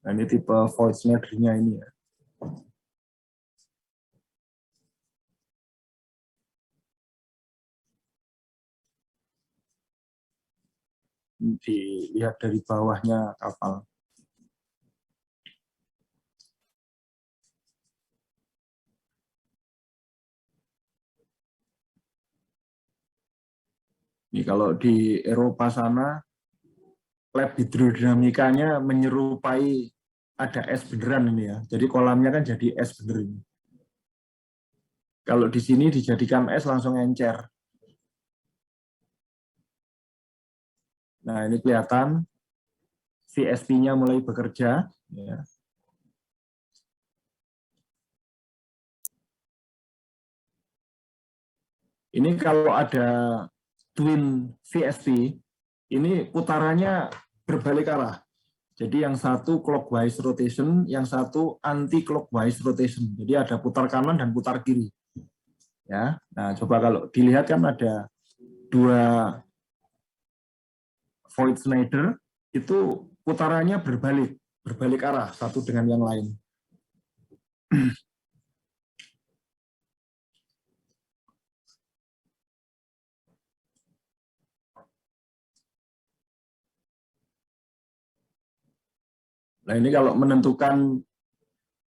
Nah, ini tipe void Schneider-nya ini ya. Dilihat dari bawahnya kapal. Ini kalau di Eropa sana, lab hidrodinamikanya menyerupai ada S beneran ini ya. Jadi kolamnya kan jadi S bener ini. Kalau di sini dijadikan S langsung encer. Nah, ini kelihatan VSP-nya mulai bekerja. Ya. Ini kalau ada twin VSP, ini putarannya berbalik arah. Jadi yang satu clockwise rotation, yang satu anti clockwise rotation. Jadi ada putar kanan dan putar kiri. Ya, nah coba kalau dilihat kan ada dua Voigt-Schneider itu putarannya berbalik arah satu dengan yang lain. Nah ini kalau menentukan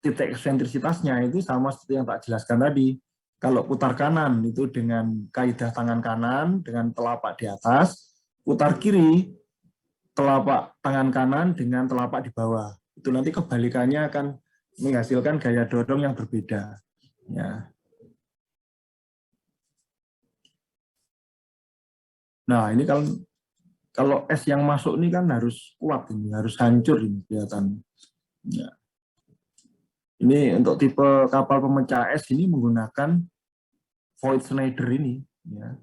titik eksentrisitasnya itu sama seperti yang tak jelaskan tadi. Kalau putar kanan itu dengan kaidah tangan kanan dengan telapak di atas, putar kiri telapak tangan kanan dengan telapak di bawah. Itu nanti kebalikannya akan menghasilkan gaya dorong yang berbeda. Ya. Nah ini kalau es yang masuk ini kan harus kuat ini, harus hancur ini kelihatan. Ya. Ini untuk tipe kapal pemecah es ini menggunakan Voigt-Schneider ini. Ya.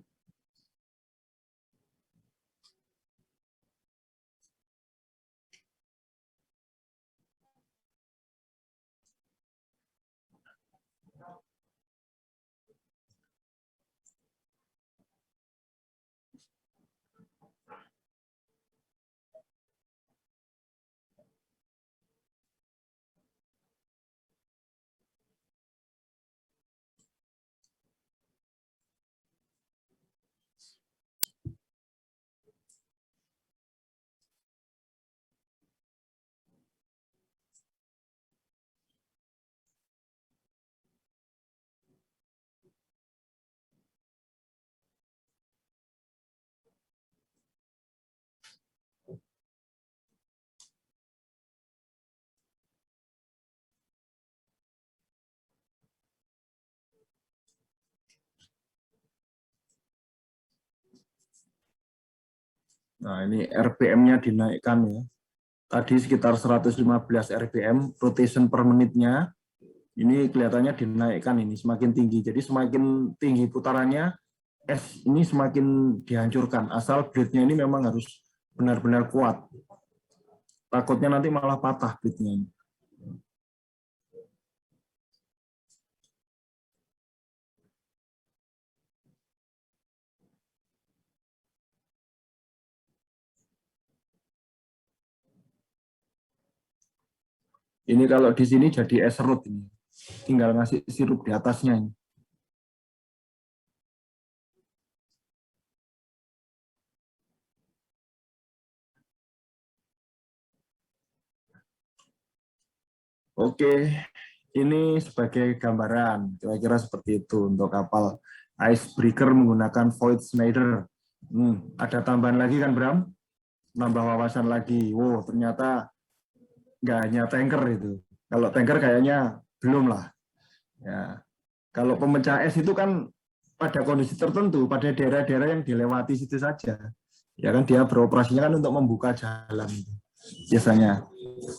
Nah, ini RPM-nya dinaikkan ya. Tadi sekitar 115 RPM, rotation per menitnya. Ini kelihatannya dinaikkan ini, semakin tinggi. Jadi semakin tinggi putarannya, es ini semakin dihancurkan. Asal blade-nya ini memang harus benar-benar kuat. Takutnya nanti malah patah blade-nya. Ini kalau di sini jadi es serut ini. Tinggal ngasih sirup di atasnya ini. Oke, ini sebagai gambaran, kira-kira seperti itu untuk kapal icebreaker menggunakan Voigt-Schneider. Ada tambahan lagi kan, Bram? Nambah wawasan lagi. Wow, ternyata nggak hanya tanker itu. Kalau tanker kayaknya belum lah. Ya. Kalau pemecah es itu kan pada kondisi tertentu, pada daerah-daerah yang dilewati situ saja. Ya kan dia beroperasinya kan untuk membuka jalan. Biasanya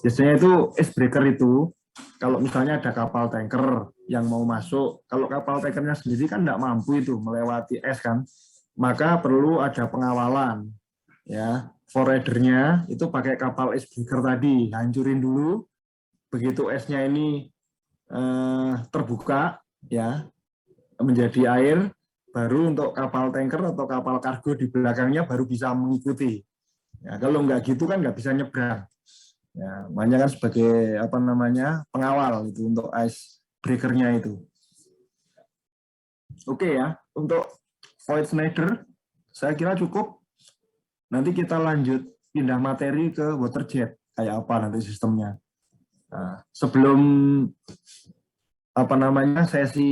itu icebreaker itu kalau misalnya ada kapal tanker yang mau masuk, kalau kapal tankernya sendiri kan tidak mampu itu melewati es kan, maka perlu ada pengawalan ya. Forerunner-nya itu pakai kapal icebreaker tadi, hancurin dulu, begitu esnya ini terbuka ya menjadi air, baru untuk kapal tanker atau kapal kargo di belakangnya baru bisa mengikuti. Ya, kalau nggak gitu kan nggak bisa nyebrang. Ya, makanya kan sebagai apa namanya pengawal itu untuk ice breaker-nya itu. Oke ya, untuk Voigt-Schneider saya kira cukup. Nanti kita lanjut pindah materi ke water jet kayak apa nanti sistemnya. Nah, sebelum apa namanya sesi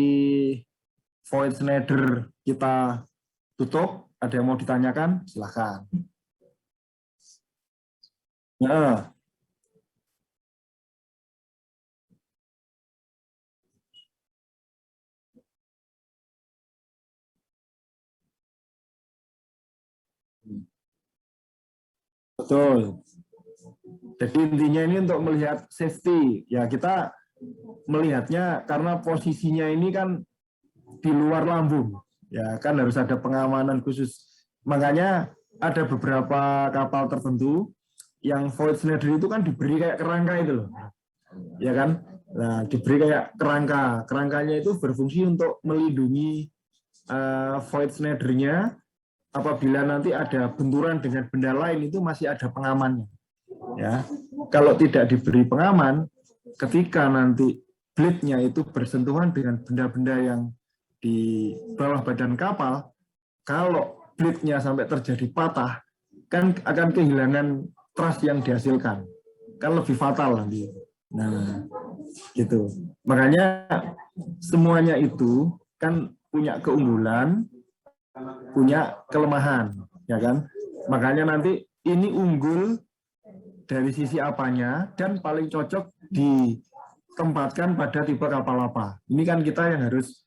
Voigt-Schneider kita tutup, ada yang mau ditanyakan? Silahkan. Nah, Betul. Jadi intinya ini untuk melihat safety. Ya kita melihatnya karena posisinya ini kan di luar lambung. Ya kan harus ada pengamanan khusus. Makanya ada beberapa kapal tertentu yang voyage Schneider itu kan diberi kayak kerangka itu loh. Ya kan? Nah, diberi kayak kerangka. Kerangkanya itu berfungsi untuk melindungi voyage Schneider-nya apabila nanti ada benturan dengan benda lain itu masih ada pengamannya. Ya, kalau tidak diberi pengaman, ketika nanti blade-nya itu bersentuhan dengan benda-benda yang di bawah badan kapal, kalau blade-nya sampai terjadi patah, kan akan kehilangan thrust yang dihasilkan, kan lebih fatal nanti. Nah, gitu. Makanya semuanya itu kan punya keunggulan, punya kelemahan, ya kan? Makanya nanti ini unggul dari sisi apanya dan paling cocok ditempatkan pada tipe kapal apa. Ini kan kita yang harus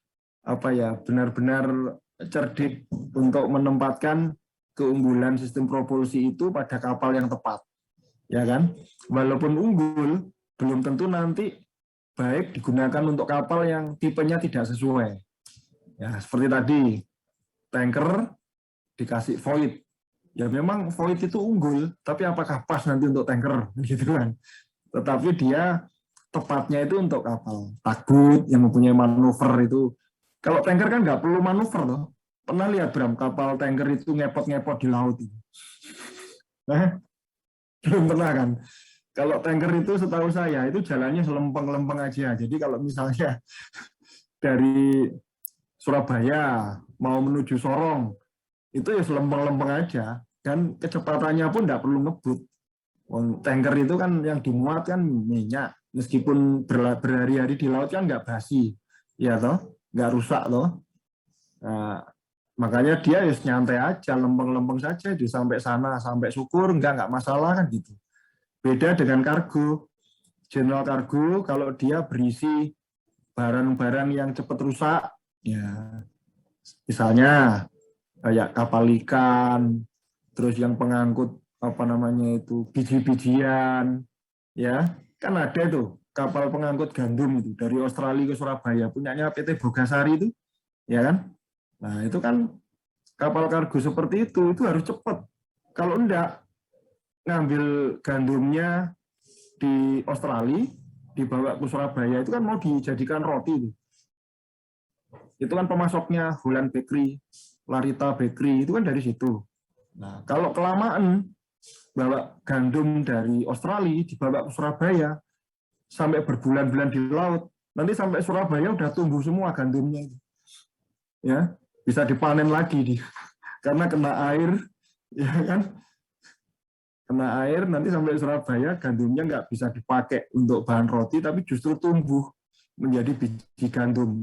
benar-benar cerdik untuk menempatkan keunggulan sistem propulsi itu pada kapal yang tepat. Ya kan? Walaupun unggul, belum tentu nanti baik digunakan untuk kapal yang tipenya tidak sesuai. Ya, seperti tadi, tanker dikasih void. Ya memang void itu unggul, tapi apakah pas nanti untuk tanker gitu kan? Tetapi dia tepatnya itu untuk kapal takut yang mempunyai manuver itu. Kalau tanker kan nggak perlu manuver loh. Pernah lihat Bram kapal tanker itu ngepot-ngepot di laut itu? Belum pernah kan? Kalau tanker itu setahu saya itu jalannya selempeng-lempeng aja. Jadi kalau misalnya dari Surabaya mau menuju Sorong itu ya selempeng-lempeng aja, dan kecepatannya pun tidak perlu ngebut. Tanker itu kan yang dimuat kan minyak, meskipun berhari-hari di laut kan nggak basi, ya toh, nggak rusak toh. Nah, makanya dia ya nyantai aja, lempeng-lempeng saja, di sampai sana, sampai syukur, nggak masalah kan gitu. Beda dengan kargo, general kargo kalau dia berisi barang-barang yang cepat rusak, ya misalnya kayak kapal ikan, terus yang pengangkut biji-bijian, ya kan ada tuh kapal pengangkut gandum itu dari Australia ke Surabaya punyanya PT Bogasari itu, ya kan? Nah itu kan kapal kargo seperti itu harus cepat. Kalau enggak ngambil gandumnya di Australia dibawa ke Surabaya itu kan mau dijadikan roti itu kan pemasoknya Holland Bakery, Larita Bakery, itu kan dari situ. Nah, kalau kelamaan bawa gandum dari Australia dibawa ke Surabaya sampai berbulan-bulan di laut, nanti sampai Surabaya udah tumbuh semua gandumnya. Ya, bisa dipanen lagi karena kena air, ya kan? Kena air nanti sampai Surabaya gandumnya nggak bisa dipakai untuk bahan roti, tapi justru tumbuh menjadi biji gandum.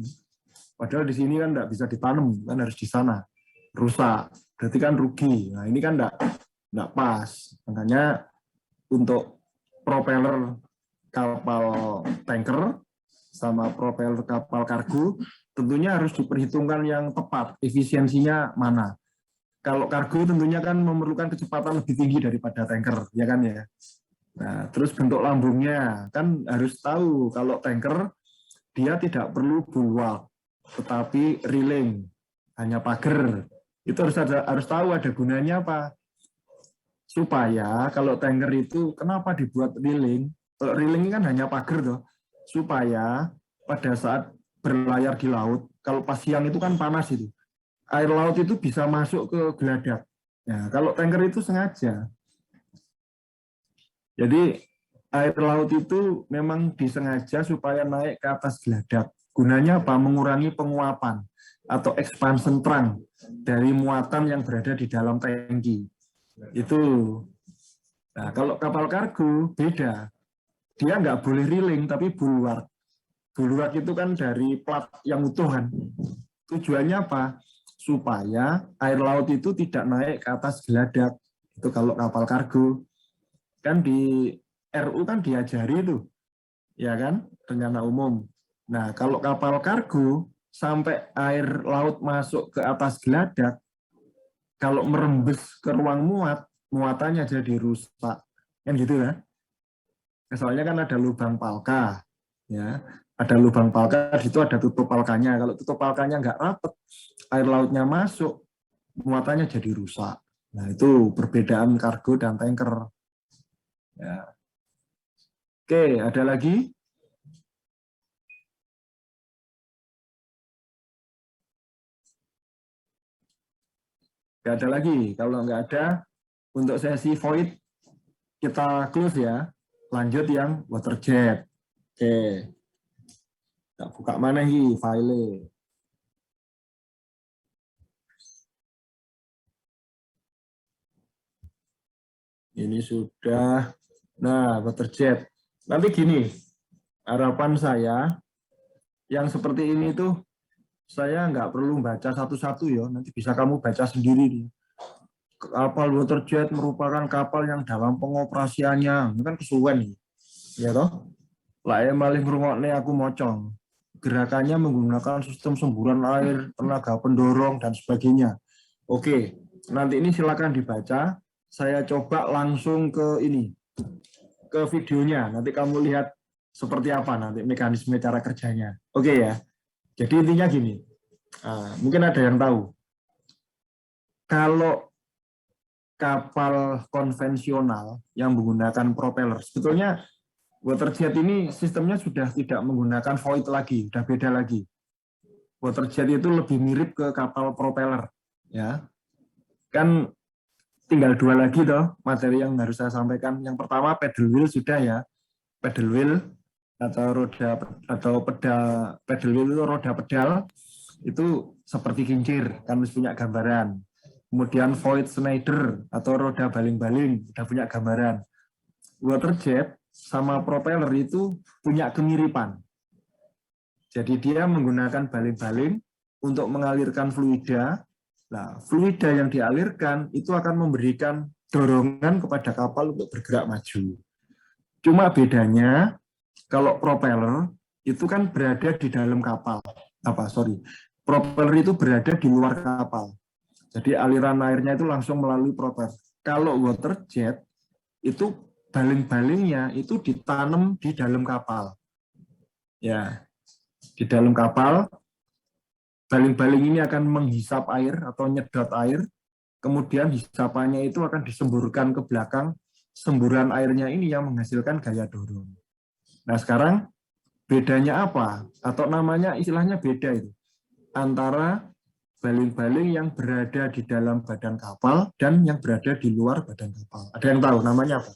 Padahal di sini kan nggak bisa ditanam, kan harus di sana. Rusak, berarti kan rugi. Nah ini kan nggak pas. Makanya untuk propeller kapal tanker sama propeller kapal kargo, tentunya harus diperhitungkan yang tepat, efisiensinya mana. Kalau kargo tentunya kan memerlukan kecepatan lebih tinggi daripada tanker, ya kan ya. Nah, terus bentuk lambungnya, kan harus tahu kalau tanker dia tidak perlu bulwark, tetapi reeling, hanya pagar. Itu harus tahu ada gunanya apa. Supaya kalau tanker itu kenapa dibuat reeling? Kalau reeling kan hanya pagar toh. Supaya pada saat berlayar di laut, kalau pas siang itu kan panas itu. Air laut itu bisa masuk ke geladak. Nah, kalau tanker itu sengaja. Jadi air laut itu memang disengaja supaya naik ke atas geladak. Gunanya apa? Mengurangi penguapan atau expansion trunk dari muatan yang berada di dalam tangki. Itu. Nah, kalau kapal kargo beda. Dia nggak boleh reeling, tapi bulwark. Bulwark itu kan dari plat yang utuh kan. Tujuannya apa? Supaya air laut itu tidak naik ke atas geladak. Itu kalau kapal kargo. Kan di RU kan diajari itu. Ya kan? Rencana umum. Nah, kalau kapal kargo sampai air laut masuk ke atas geladak, kalau merembes ke ruang muat, muatannya jadi rusak. Kan gitu ya. Soalnya kan ada lubang palka, ya. Ada lubang palka, di situ ada tutup palkanya. Kalau tutup palkanya nggak rapet, air lautnya masuk, muatannya jadi rusak. Nah, itu perbedaan kargo dan tanker. Ya. Oke, ada lagi? Nggak ada lagi. Kalau nggak ada, untuk sesi void, kita close ya. Lanjut yang water jet. Oke. Kita buka mana nih file? Ini sudah. Nah, water jet. Nanti gini, harapan saya yang seperti ini tuh saya nggak perlu baca satu-satu ya. Nanti bisa kamu baca sendiri nih. Kapal water jet merupakan kapal yang dalam pengoperasiannya. Ini kan kesuwen nih. Ya toh? Lah yang maling ngrungokne aku mocong. Gerakannya menggunakan sistem semburan air, tenaga pendorong dan sebagainya. Oke, nanti ini silakan dibaca. Saya coba langsung ke ini, ke videonya. Nanti kamu lihat seperti apa nanti mekanisme cara kerjanya. Oke ya. Jadi intinya gini, mungkin ada yang tahu. Kalau kapal konvensional yang menggunakan propeller, sebetulnya water jet ini sistemnya sudah tidak menggunakan void lagi, sudah beda lagi. Water jet itu lebih mirip ke kapal propeller, ya. Kan tinggal dua lagi toh materi yang harus saya sampaikan. Yang pertama pedal wheel sudah ya, pedal wheel atau roda atau pedal wheel itu roda pedal itu seperti kincir, kan harus punya gambaran. Kemudian void Schneider atau roda baling-baling udah punya gambaran. Water jet sama propeller itu punya kemiripan. Jadi dia menggunakan baling-baling untuk mengalirkan fluida. Nah, fluida yang dialirkan itu akan memberikan dorongan kepada kapal untuk bergerak maju. Cuma bedanya kalau propeller itu kan berada di dalam kapal. Propeller itu berada di luar kapal. Jadi aliran airnya itu langsung melalui propeller. Kalau water jet itu baling-balingnya itu ditanam di dalam kapal. Ya, di dalam kapal, baling-baling ini akan menghisap air atau nyedot air, kemudian hisapannya itu akan disemburkan ke belakang, semburan airnya ini yang menghasilkan gaya dorong. Nah sekarang bedanya apa? Atau namanya istilahnya beda itu, antara baling-baling yang berada di dalam badan kapal dan yang berada di luar badan kapal. Ada yang tahu namanya apa?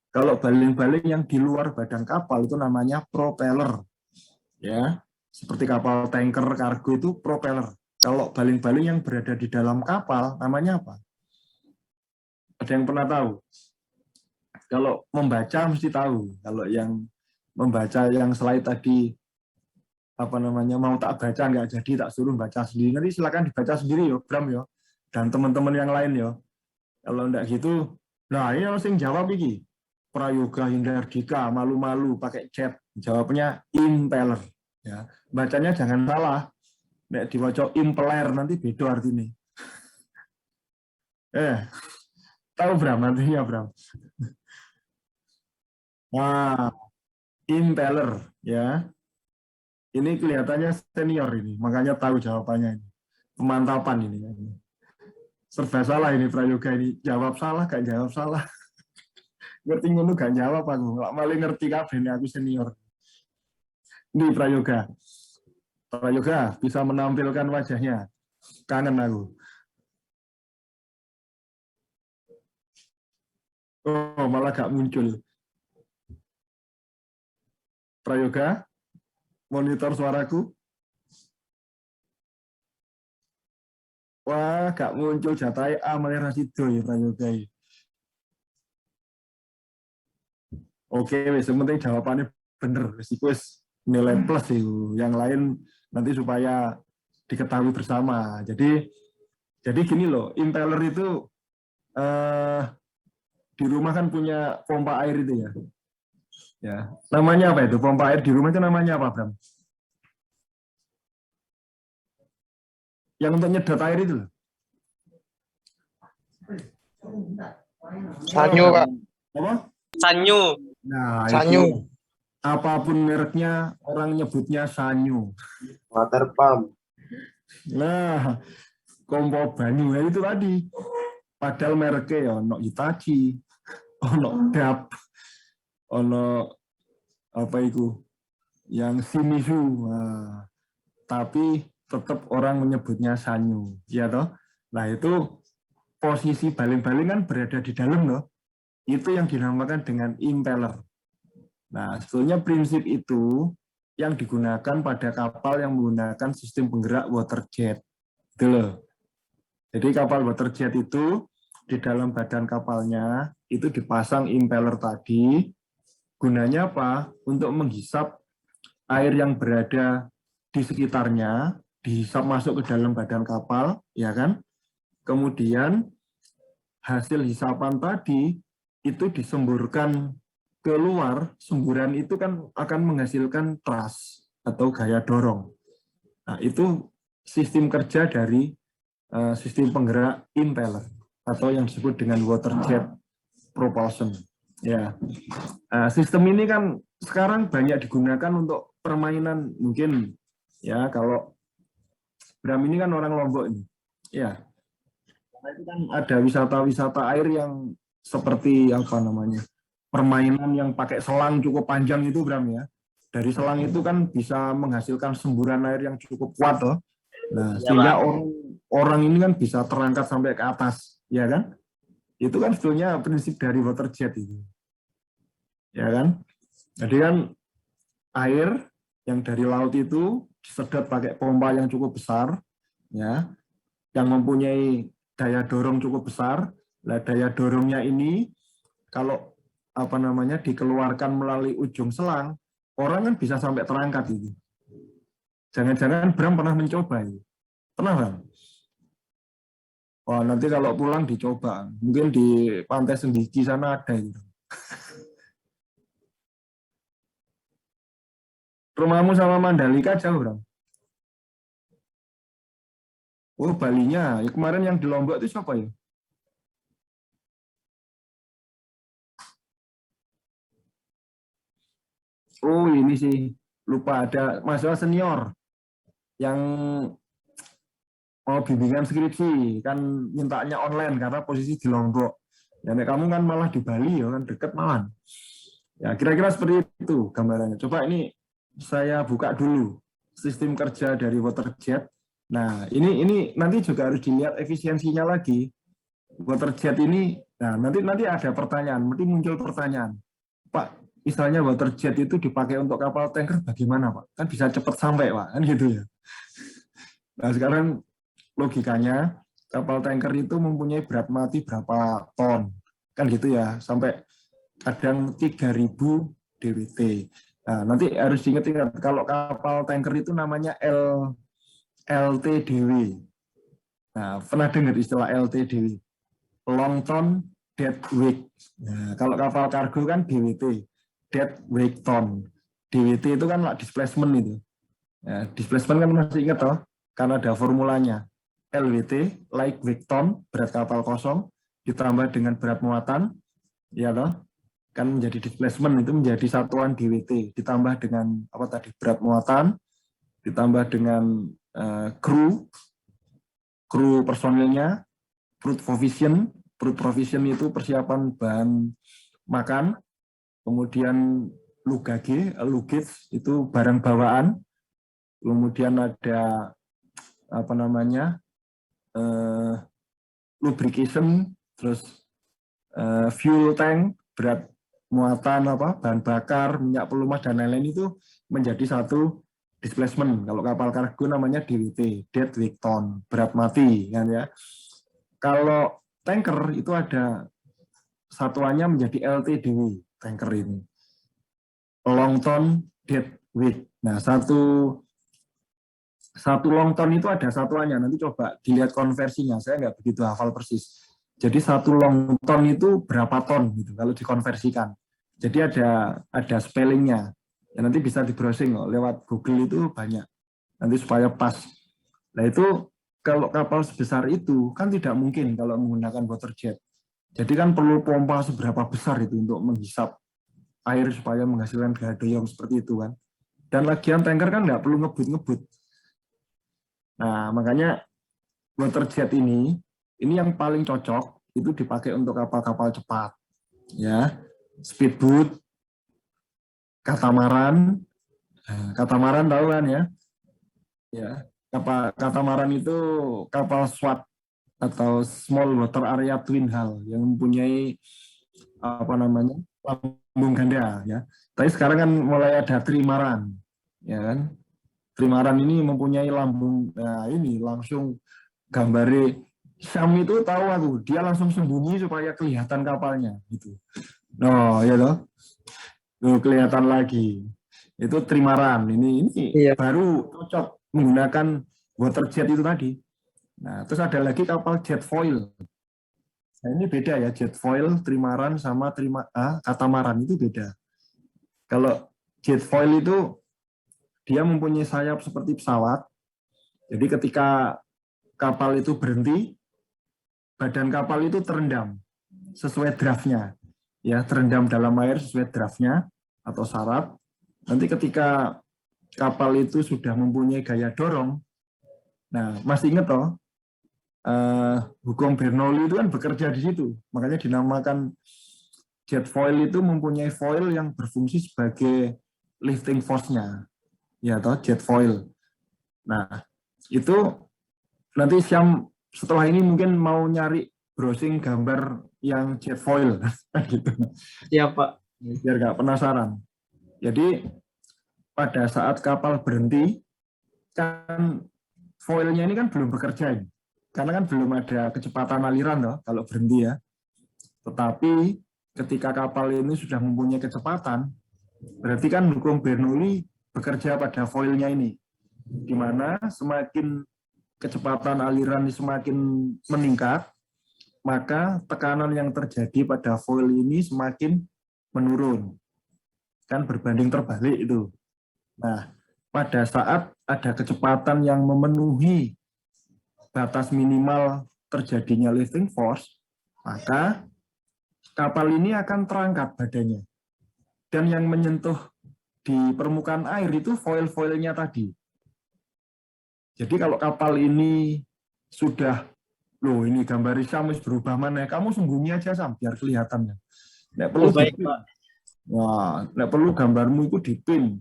Kalau baling-baling yang di luar badan kapal itu namanya propeller. Ya, seperti kapal tanker kargo itu propeller. Kalau baling-baling yang berada di dalam kapal namanya apa? Ada yang pernah tahu? Kalau membaca mesti tahu. Kalau yang membaca yang slide tadi apa namanya mau tak baca nggak jadi tak suruh baca sendiri. Nanti silakan dibaca sendiri yo, Bram yo, dan teman-teman yang lain yo. Kalau enggak gitu, nah ini langsung jawab iki. Prayoga Hindardika malu-malu pakai chat. Jawabnya impeller. Ya, bacanya jangan salah. Nek diwaca impeller nanti beda artinya. Tahu Bram artinya Bram? Nah, impeller ya. Ini kelihatannya senior ini, makanya tahu jawabannya ini. Pemantapan ini. Serba salah ini Prayoga ini. Jawab salah, gak jawab salah. Ngerti ngono gak jawab aku. Nggak malah ngerti kabeh aku senior. Ini Prayoga. Prayoga bisa menampilkan wajahnya. Kangen aku. Oh, malah gak muncul. Prayoga, monitor suaraku. Wah, gak muncul jatai A malah Rasido ya Prayoga. Oke, wis penting jawabannya bener. Wis nilai plus itu. Yang lain nanti supaya diketahui bersama. Jadi gini loh, impeller itu di rumah kan punya pompa air itu ya. Ya, namanya apa itu? Pompa air di rumah itu namanya apa, Bram? Yang untuk nyedot air itu loh. Sanyo, Pak. Apa? Sanyo. Nah, Sanyo. itu apapun mereknya orang nyebutnya Sanyo. Water pump. Nah, kompor banyu ya itu tadi. Padahal mereknya ya ono Hitachi, ono DAP, ono apa itu yang Shimizu. Nah, tapi tetap orang menyebutnya Sanyo, ya toh. Nah, itu posisi baling-baling kan berada di dalam loh. Itu yang dinamakan dengan impeller. Nah, sebetulnya prinsip itu yang digunakan pada kapal yang menggunakan sistem penggerak water jet. Gitu loh. Jadi kapal water jet itu di dalam badan kapalnya itu dipasang impeller tadi. Gunanya apa? Untuk menghisap air yang berada di sekitarnya, dihisap masuk ke dalam badan kapal, ya kan? Kemudian hasil hisapan tadi itu disemburkan keluar, semburan itu kan akan menghasilkan thrust atau gaya dorong. Nah, itu sistem kerja dari sistem penggerak impeller atau yang disebut dengan water jet propulsion. Ya, sistem ini kan sekarang banyak digunakan untuk permainan mungkin ya kalau Bram ini kan orang Lombok ini, ya. Karena itu kan ada wisata-wisata air yang seperti apa namanya permainan yang pakai selang cukup panjang itu Bram ya. Dari selang itu kan bisa menghasilkan semburan air yang cukup kuat loh. Nah, sehingga orang ini kan bisa terangkat sampai ke atas, ya kan? Itu kan sebetulnya prinsip dari water jet itu. Ya kan? Jadi kan air yang dari laut itu disedot pakai pompa yang cukup besar, ya, yang mempunyai daya dorong cukup besar. Nah, daya dorongnya ini kalau apa namanya dikeluarkan melalui ujung selang, orang kan bisa sampai terangkat itu. Jangan-jangan Bram pernah mencoba itu. Pernah Bram? Wah, nanti kalau pulang dicoba. Mungkin di Pantai Sendiki sana ada itu. Rumahmu sama Mandalika jauh, Bram? Oh, Balinya. Ya, kemarin yang di Lombok itu siapa ya? Oh, ini sih. Lupa ada mahasiswa senior yang mau bimbingan skripsi. Kan mintanya online karena posisi di Lombok. Ya, kamu kan malah di Bali, ya kan deket malah. Ya, kira-kira seperti itu gambarannya. Coba ini saya buka dulu sistem kerja dari water jet. Nah, ini nanti juga harus dilihat efisiensinya lagi. Water jet ini, nah nanti ada pertanyaan, nanti muncul pertanyaan. Pak, misalnya water jet itu dipakai untuk kapal tanker bagaimana, Pak? Kan bisa cepat sampai, Pak, kan gitu ya. Nah, sekarang logikanya kapal tanker itu mempunyai berat mati berapa ton. Kan gitu ya, sampai kadang 3.000 DWT. Nah, nanti harus diingat-ingat kalau kapal tanker itu namanya LTDW. Nah, pernah dengar istilah LTDW? Long ton dead weight. Nah, kalau kapal kargo kan DWT, dead weight ton. DWT itu kan displacement itu. Ya, displacement kan masih ingat toh? Karena ada formulanya. LWT, light weight ton, berat kapal kosong, ditambah dengan berat muatan, ya toh? Kan menjadi displacement itu menjadi satuan DWT ditambah dengan apa tadi berat muatan ditambah dengan kru personilnya, food provision itu persiapan bahan makan, kemudian luggage itu barang bawaan, kemudian ada apa namanya lubrication, terus fuel tank, berat muatan bahan bakar, minyak pelumas dan lain-lain itu menjadi satu displacement. Kalau kapal kargo namanya DWT, dead weight ton, berat mati kan ya. Kalau tanker itu ada satuannya menjadi LTDW, tanker ini. Long ton dead weight. Nah, satu long ton itu ada satuannya. Nanti coba dilihat konversinya. Saya nggak begitu hafal persis. Jadi satu long ton itu berapa ton gitu kalau dikonversikan. Jadi ada spellingnya. Ya, nanti bisa di browsing lewat Google itu banyak. Nanti supaya pas. Nah itu kalau kapal sebesar itu kan tidak mungkin kalau menggunakan water jet. Jadi kan perlu pompa seberapa besar itu untuk menghisap air supaya menghasilkan gaya doyong seperti itu kan. Dan lagian tanker kan nggak perlu ngebut-ngebut. Nah, makanya water jet ini yang paling cocok itu dipakai untuk kapal-kapal cepat. Ya, speedboat, katamaran. Nah, katamaran tahu kan ya? Ya, katamaran itu kapal SWAT atau Small Water Area Twin Hull yang mempunyai lambung ganda ya. Tapi sekarang kan mulai ada trimaran, ya kan? Trimaran ini mempunyai lambung, nah ini langsung gambare Syam itu tahu aku, dia langsung sembunyi supaya kelihatan kapalnya gitu. No, ya loh. Tuh kelihatan lagi. Itu trimaran. Ini Iya. baru cocok menggunakan water jet itu tadi. Nah, terus ada lagi kapal jet foil. Nah, ini beda ya, jet foil, trimaran sama katamaran itu beda. Kalau jet foil itu dia mempunyai sayap seperti pesawat. Jadi ketika kapal itu berhenti, badan kapal itu terendam sesuai draftnya. Ya, terendam dalam air sesuai draftnya atau syarat. Nanti ketika kapal itu sudah mempunyai gaya dorong, nah masih ingat toh, hukum Bernoulli itu kan bekerja di situ, makanya dinamakan jet foil itu mempunyai foil yang berfungsi sebagai lifting force-nya, ya toh jet foil. Nah itu nanti Syam setelah ini mungkin mau nyari browsing gambar yang jet foil, gitu. Iya, Pak. Biar nggak penasaran. Jadi pada saat kapal berhenti, kan foilnya ini kan belum bekerja, karena kan belum ada kecepatan aliran loh kalau berhenti ya. Tetapi ketika kapal ini sudah mempunyai kecepatan, berarti kan hukum Bernoulli bekerja pada foilnya ini, di mana semakin kecepatan aliran semakin meningkat, maka tekanan yang terjadi pada foil ini semakin menurun. Kan berbanding terbalik itu. Nah, pada saat ada kecepatan yang memenuhi batas minimal terjadinya lifting force, maka kapal ini akan terangkat badannya. Dan yang menyentuh di permukaan air itu foil-foilnya tadi. Jadi kalau kapal ini sudah, loh ini gambar Syam berubah mana, kamu sembunyi aja Sam, biar kelihatan. Nggak perlu Baik, dipin. Pak. Wah, nggak perlu gambarmu itu dipin.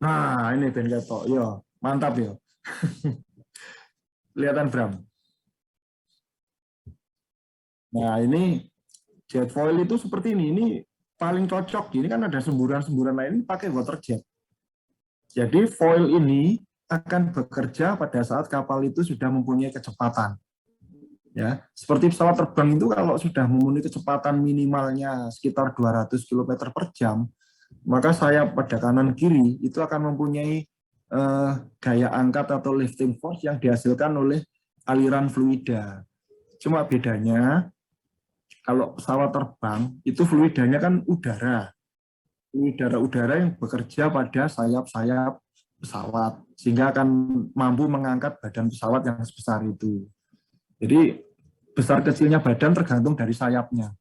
Nah, ini ben ketok, ya mantap ya. Kelihatan Bram. Nah, ini jet foil itu seperti ini paling cocok. Ini kan ada semburan-semburan lain pakai water jet. Jadi foil ini akan bekerja pada saat kapal itu sudah mempunyai kecepatan. Ya, seperti pesawat terbang itu kalau sudah memenuhi kecepatan minimalnya sekitar 200 km per jam, maka sayap pada kanan kiri itu akan mempunyai gaya angkat atau lifting force yang dihasilkan oleh aliran fluida. Cuma bedanya kalau pesawat terbang itu fluidanya kan udara. Udara yang bekerja pada sayap-sayap pesawat sehingga akan mampu mengangkat badan pesawat yang sebesar itu. Jadi besar kecilnya badan tergantung dari sayapnya.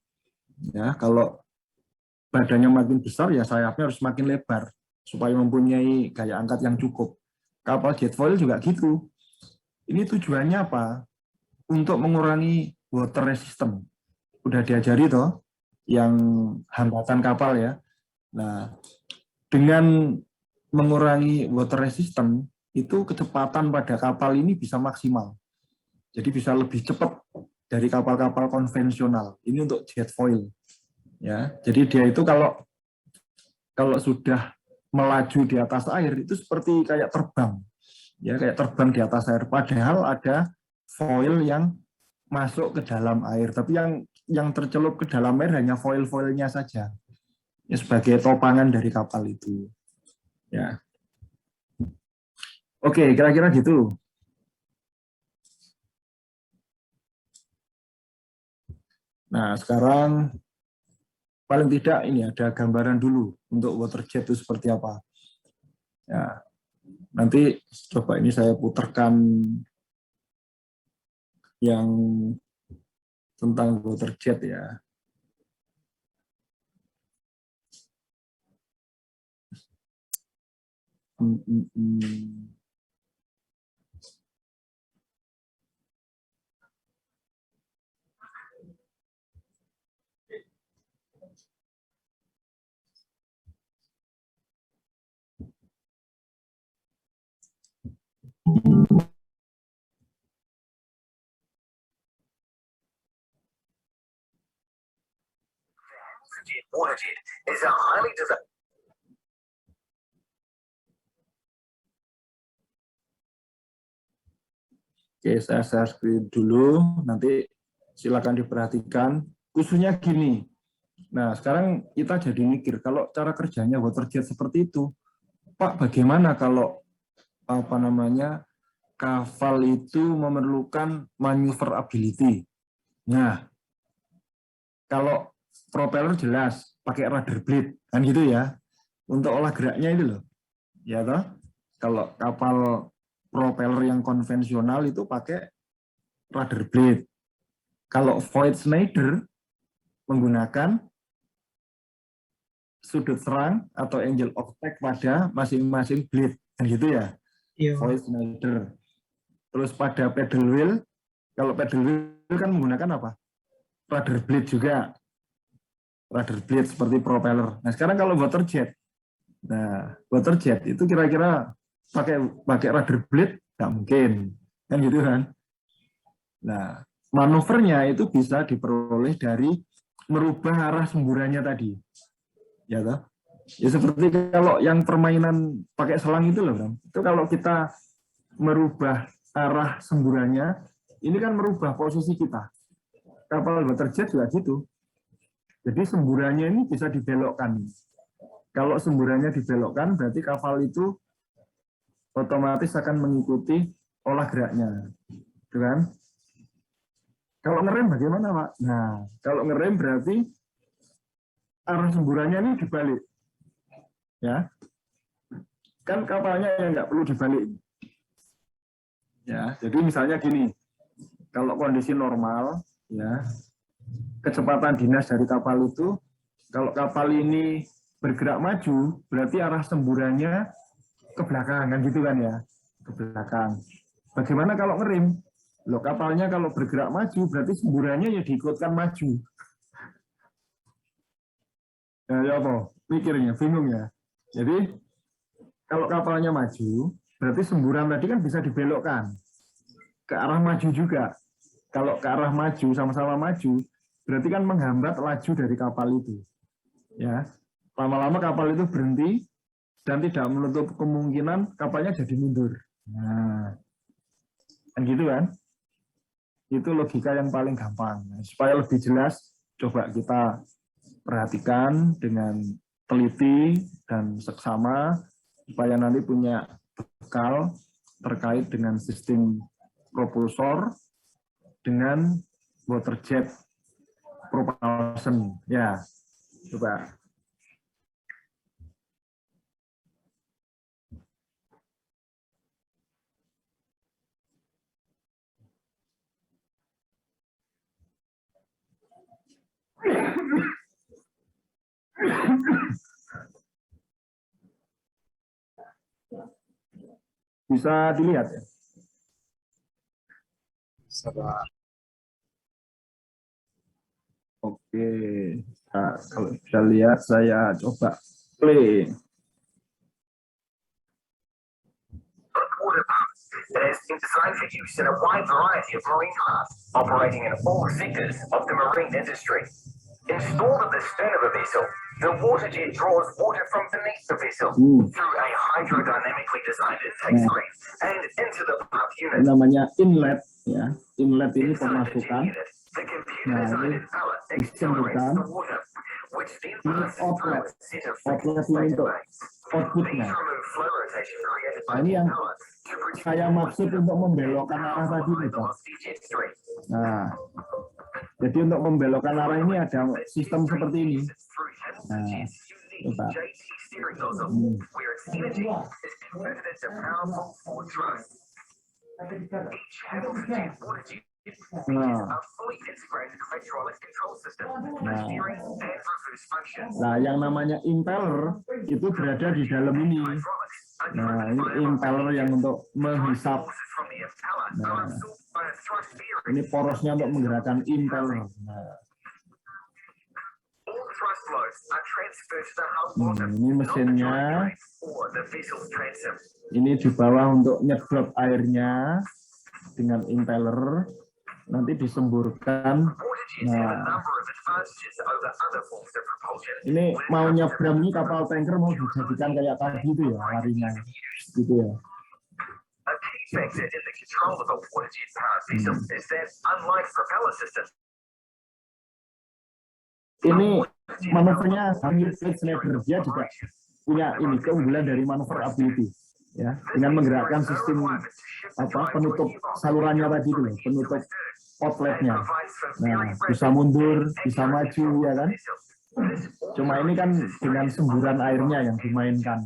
Ya, kalau badannya makin besar ya sayapnya harus makin lebar supaya mempunyai gaya angkat yang cukup. Kapal jet foil juga gitu. Ini tujuannya apa? Untuk mengurangi water resistance. Udah diajari toh yang hambatan kapal ya. Nah, dengan mengurangi water resistance itu kecepatan pada kapal ini bisa maksimal. Jadi bisa lebih cepat dari kapal-kapal konvensional. Ini untuk jet foil. Ya, jadi dia itu kalau sudah melaju di atas air itu seperti kayak terbang. Ya, kayak terbang di atas air. Padahal ada foil yang masuk ke dalam air, tapi yang tercelup ke dalam air hanya foil-foilnya saja. Ya, sebagai topangan dari kapal itu. Ya. Oke, kira-kira gitu. Nah, sekarang paling tidak ini ada gambaran dulu untuk water jet itu seperti apa. Ya, nanti coba ini saya putarkan yang tentang water jet ya. Waterjet is a highly desired. Oke, saya share screen dulu, nanti silakan diperhatikan. Khususnya gini, nah sekarang kita jadi mikir, kalau cara kerjanya waterjet seperti itu, Pak, bagaimana kalau kapal itu memerlukan maneuverability? Nah, kalau propeller jelas pakai rudder blade, kan gitu ya. Untuk olah geraknya itu loh, ya toh. Kalau kapal propeller yang konvensional itu pakai rudder blade. Kalau Voith Schneider menggunakan sudut serang atau angle of attack pada masing-masing blade, kan gitu ya. Iya. Voith Schneider. Terus pada pedal wheel, kalau pedal wheel kan menggunakan apa? Rudder blade juga. Rudder blade seperti propeller. Nah, sekarang kalau waterjet. Nah, waterjet itu kira-kira pakai rudder blade nggak mungkin, kan gitu kan. Nah, manuvernya itu bisa diperoleh dari merubah arah semburannya tadi, ya toh. Ya seperti kalau yang permainan pakai selang itu loh, Bram. Itu kalau kita merubah arah semburannya, ini kan merubah posisi kita. Kapal waterjet juga gitu. Jadi semburannya ini bisa dibelokkan. Kalau semburannya dibelokkan, berarti kapal itu otomatis akan mengikuti olah geraknya, kan? Kalau ngerem bagaimana, Pak? Nah, kalau ngerem berarti arah semburannya ini dibalik, ya. Kan kapalnya yang nggak perlu dibalik, ya. Jadi misalnya gini, kalau kondisi normal, ya, kecepatan dinas dari kapal itu, kalau kapal ini bergerak maju, berarti arah semburannya ke belakang, kan gitu kan ya, ke belakang. Bagaimana kalau ngerem? Loh, kapalnya kalau bergerak maju, berarti semburannya ya diikutkan maju. Ya apa? Mikirnya, bingung ya. Jadi, kalau kapalnya maju, berarti semburan tadi kan bisa dibelokkan. Ke arah maju juga. Kalau ke arah maju, sama-sama maju, berarti kan menghambat laju dari kapal itu. Ya, lama-lama kapal itu berhenti, dan tidak menutup kemungkinan kapalnya jadi mundur. Nah, kan gitu kan? Itu logika yang paling gampang. Nah, supaya lebih jelas, coba kita perhatikan dengan teliti dan seksama, supaya nanti punya bekal terkait dengan sistem propulsor dengan waterjet propulsion. Ya, coba. Bisa dilihat ya? Oke, nah, kalau bisa lihat saya coba play. That has been designed for use in a wide variety of marine crafts, operating in all sectors of the marine industry. Installed at the stern of a vessel, the waterjet draws water from beneath the vessel through a hydrodynamically designed intake screen and into the pump unit. Namanya inlet, ya. Inlet ini pemasukan. The computer-designed pallet accelerates the water, which then passes through a set of Outletnya itu outputnya. Nah, ini yang saya maksud untuk membelokkan arah tadi nih, Pak. Nah, jadi untuk membelokkan arah ini ada sistem seperti ini. Nah, coba. Nah, A fully integrated hydraulic control system for Nah. steering and reverse functions. nah yang namanya impeller itu berada di dalam ini. Hydraulics are Nah, driven ini by a impeller yang untuk Driving menghisap. forces from the impeller are Nah. absorbed by a thrust bearing. Ini porosnya untuk menggerakkan impeller. Nah, All thrust loads are transferred to the hull bottom, ini not the mesinnya. drivetrain or the vessel's transom. Ini di bawah untuk nyedot airnya dengan impeller. Nanti disemburkan. Portages have a Nah, number of advantages over other forms of propulsion. ini mau nyebrang ini kapal tanker mau dijadikan kayak tadi itu ya larinya, gitu ya. A key factor in the control of a portage's powered vessel is that, unlike propeller systems, Ini manuvernya mirip Schneider, dia juga punya ini keunggulan dari manuver ability, ya, dengan menggerakkan sistem penutup salurannya tadi itu, penutup outletnya. Nah, bisa mundur, bisa maju, ya kan? Cuma ini kan dengan semburan airnya yang dimainkan.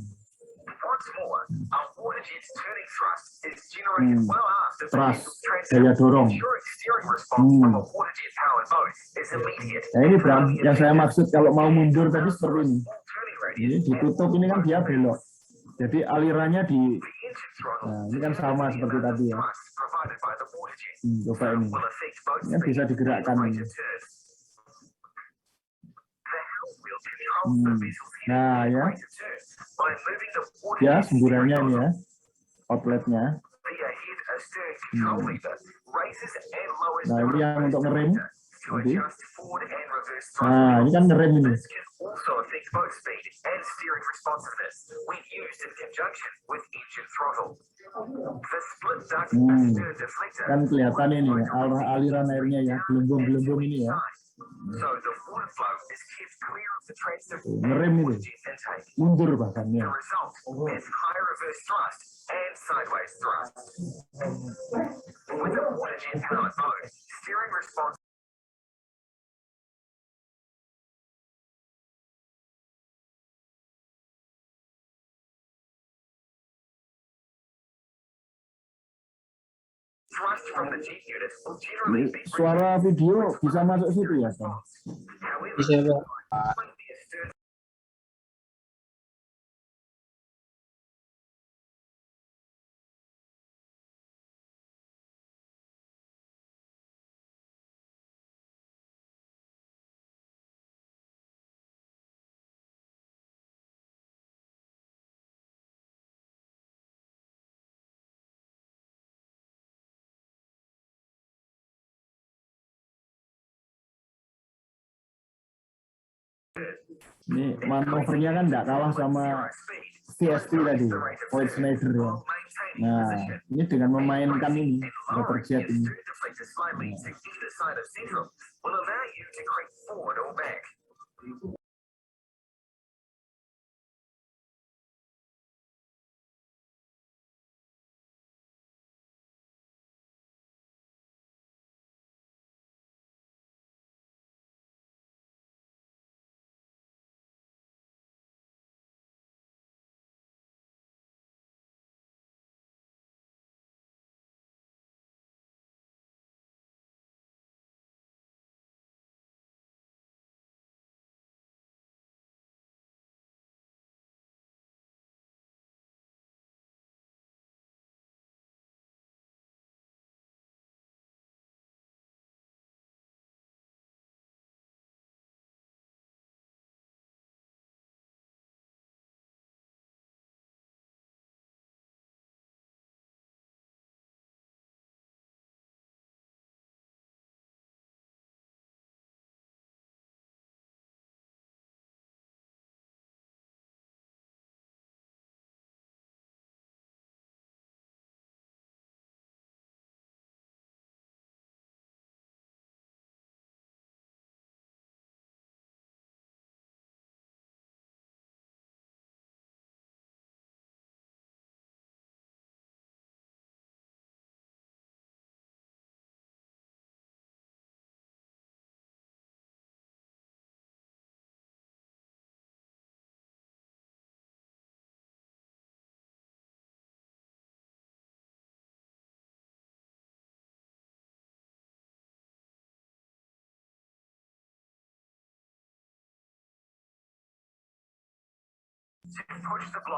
once more, a portage's turning thrust is generated well after the Thrust, vessel's transom, daya dorong. ensuring steering response from a portage's powered boat is immediate. Nah ini Bram, yang saya maksud kalau mau mundur tadi seperti ini. Turning Ini radius, ditutup, ini kan dia belok. Jadi alirannya di, the engine throttle, nah ini kan sama seperti tadi ya. thrust provided by the portage Coba ini. will affect boat Ini kan bisa speed digerakkan and ini. rate of turn. The helm wheel controls the vessel's head Nah and ya, rate of turn by moving the ya portage's semburannya steering ini ya, nozzle outletnya. via head a stern control lever, raises and lowers Nah ini yang untuk ngerem. to Nanti. adjust forward and reverse Nah ini thrust. kan ngerem ini. This can also affect boat speed and steering responsiveness when used in conjunction with engine throttle. The split duct stern deflector Kan kelihatan ini ya, aliran airnya ya, gelembung-gelembung ini ya. so the water flow is kept clear of the transom Ngerem ini, portage's intake. mundur bahkan The ya. result is high reverse thrust and sideways thrust. With the portage powered boat, steering response thrust from the G unit will generally Ini be suara video bisa masuk situ ya kan? however, Bisa, Pak. the astern Ini manuvernya kan nggak kalah sama VSP tadi, Void Schneider ya. Nah, ini dengan memainkan ini, waterjet ini. deflector slightly to either side of central will allow you to creep forward or back.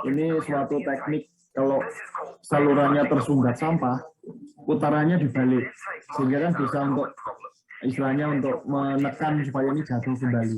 Ini suatu teknik kalau salurannya tersumbat sampah, putarannya dibalik, sehingga kan bisa untuk istilahnya untuk menekan supaya ini jatuh kembali.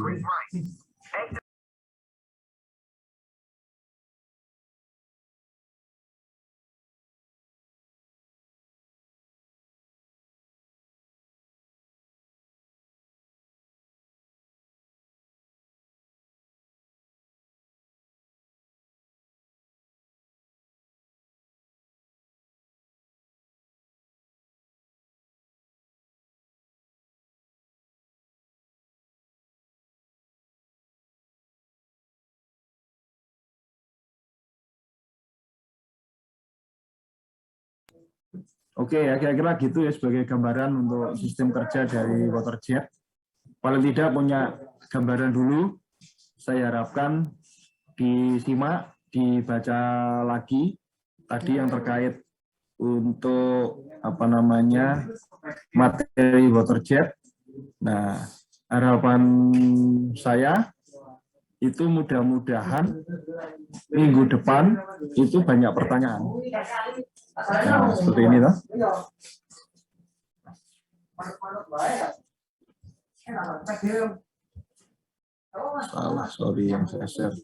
Oke ya, kira-kira gitu ya sebagai gambaran untuk sistem kerja dari WaterJet. Paling tidak punya gambaran dulu, saya harapkan disimak, dibaca lagi tadi yang terkait untuk materi WaterJet. Nah, harapan saya itu mudah-mudahan minggu depan itu banyak pertanyaan. Nah, seperti ini toh. Salah, sorry yang saya share.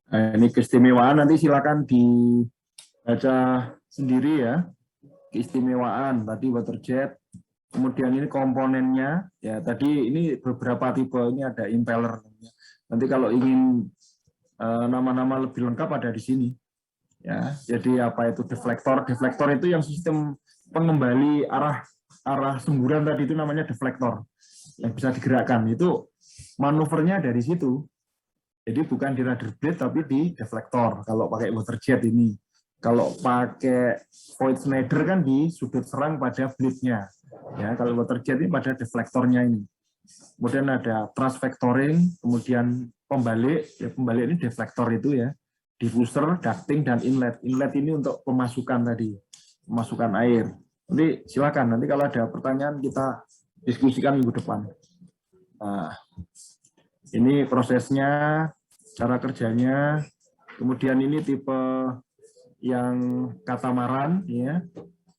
Nah, ini keistimewaan, nanti silakan dibaca sendiri ya. Keistimewaan tadi WaterJet, kemudian ini komponennya ya, tadi ini beberapa tipe, ini ada impeller. Nanti kalau ingin nama-nama lebih lengkap ada di sini ya. Jadi apa itu deflektor itu yang sistem pengembali arah semburan tadi, itu namanya deflektor yang bisa digerakkan, itu manuvernya dari situ. Jadi bukan di rudder blade tapi di deflektor kalau pakai WaterJet ini. Kalau pakai Voith Schneider kan di sudut serang pada blade-nya. Ya, kalau WaterJet ini pada deflektornya ini. Kemudian ada thrust vectoring, kemudian pembalik, ya pembalik ini deflektor itu ya. Diffuser, ducting, dan inlet. Inlet ini untuk pemasukan tadi, pemasukan air. Nanti silakan, nanti kalau ada pertanyaan kita diskusikan minggu depan. Nah, ini prosesnya, cara kerjanya, kemudian ini tipe yang katamaran ya,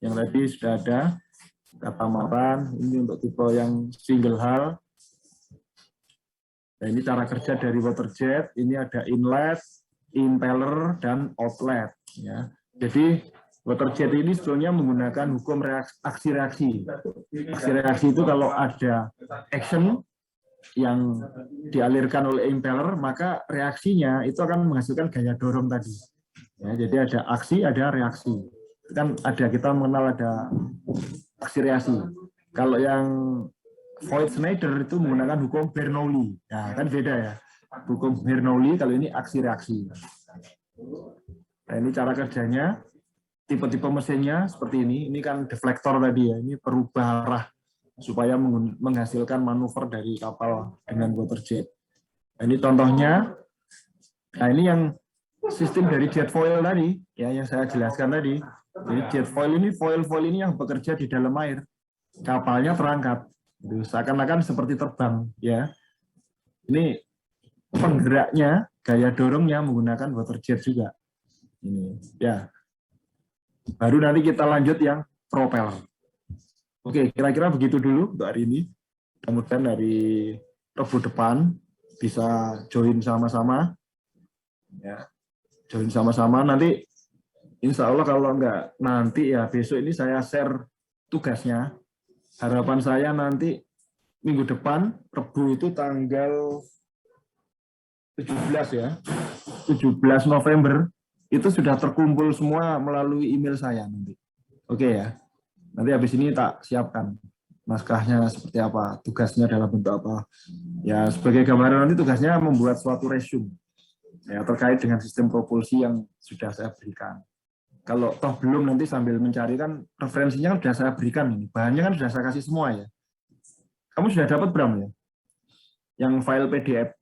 yang tadi sudah ada katamaran, ini untuk tipe yang single hull. Nah, ini cara kerja dari WaterJet, ini ada inlet, impeller, dan outlet ya. Jadi WaterJet ini sebetulnya menggunakan hukum aksi-reaksi. Aksi-reaksi itu kalau ada action yang dialirkan oleh impeller, maka reaksinya itu akan menghasilkan gaya dorong tadi. Ya, jadi ada aksi, ada reaksi. Kan ada, kita mengenal ada aksi reaksi. Kalau yang Voith Schneider itu menggunakan hukum Bernoulli. Nah, kan beda ya. Hukum Bernoulli, kalau ini aksi reaksi. Nah, ini cara kerjanya. Tipe-tipe mesinnya seperti ini. Ini kan deflektor tadi ya. Ini perubah arah supaya menghasilkan manuver dari kapal dengan WaterJet. Nah, ini contohnya. Nah, ini yang sistem dari jet foil tadi, ya yang saya jelaskan tadi. Jadi jet foil ini yang bekerja di dalam air. Kapalnya terangkat, seakan-akan seperti terbang, ya. Ini penggeraknya, gaya dorongnya menggunakan WaterJet juga. Ini, ya. Baru nanti kita lanjut yang propeller. Oke, kira-kira begitu dulu untuk hari ini. Kemudian dari Rabu depan bisa join sama-sama, ya. Join sama-sama, nanti insya Allah kalau enggak nanti ya besok ini saya share tugasnya. Harapan saya nanti minggu depan Rabu itu tanggal 17 ya, 17 November itu sudah terkumpul semua melalui email saya nanti. Oke ya, nanti habis ini tak siapkan naskahnya seperti apa, tugasnya dalam bentuk apa. Ya sebagai gambaran nanti tugasnya membuat suatu resume ya, terkait dengan sistem propulsi yang sudah saya berikan. Kalau toh belum, nanti sambil mencari kan referensinya kan sudah saya berikan ini. Bahannya kan sudah saya kasih semua ya. Kamu sudah dapat Bram ya? Yang file PDF.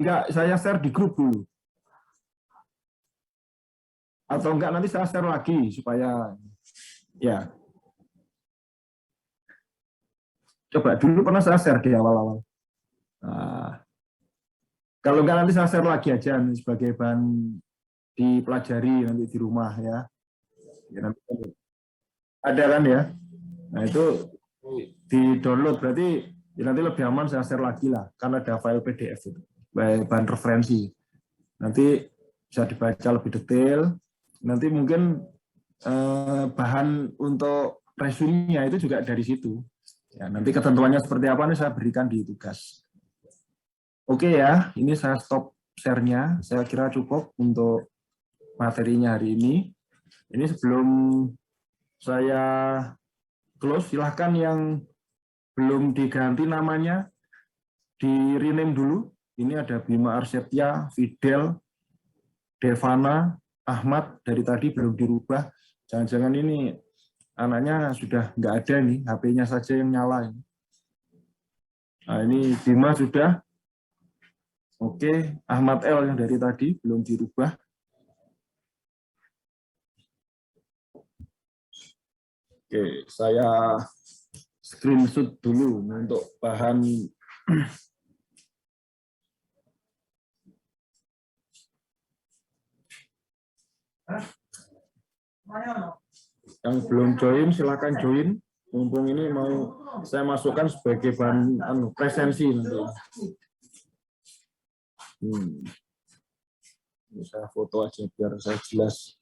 Enggak, saya share di grup dulu. Atau enggak nanti saya share lagi supaya ya. Coba dulu pernah saya share di awal-awal. Nah, kalau enggak nanti saya share lagi aja sebagai bahan dipelajari nanti di rumah ya. Nanti ada kan ya. Nah itu di-download berarti ya nanti lebih aman saya share lagi lah karena ada file PDF itu bahan referensi. Nanti bisa dibaca lebih detail. Nanti mungkin bahan untuk resume-nya itu juga dari situ. Ya, nanti ketentuannya seperti apa nih saya berikan di tugas. Oke ya, ini saya stop share-nya. Saya kira cukup untuk materinya hari ini. Ini sebelum saya close, silahkan yang belum diganti namanya, di rename dulu. Ini ada Bima Arsetia, Fidel, Devana, Ahmad, dari tadi belum dirubah. Jangan-jangan ini anaknya sudah nggak ada nih, HP-nya saja yang nyala. Nah ini Bima sudah. Oke, Ahmad L yang dari tadi belum dirubah. Oke, saya screenshot dulu untuk bahan yang belum join silakan join. Mumpung ini mau saya masukkan sebagai bahan presensi nanti. Ini saya foto aja biar saya jelas.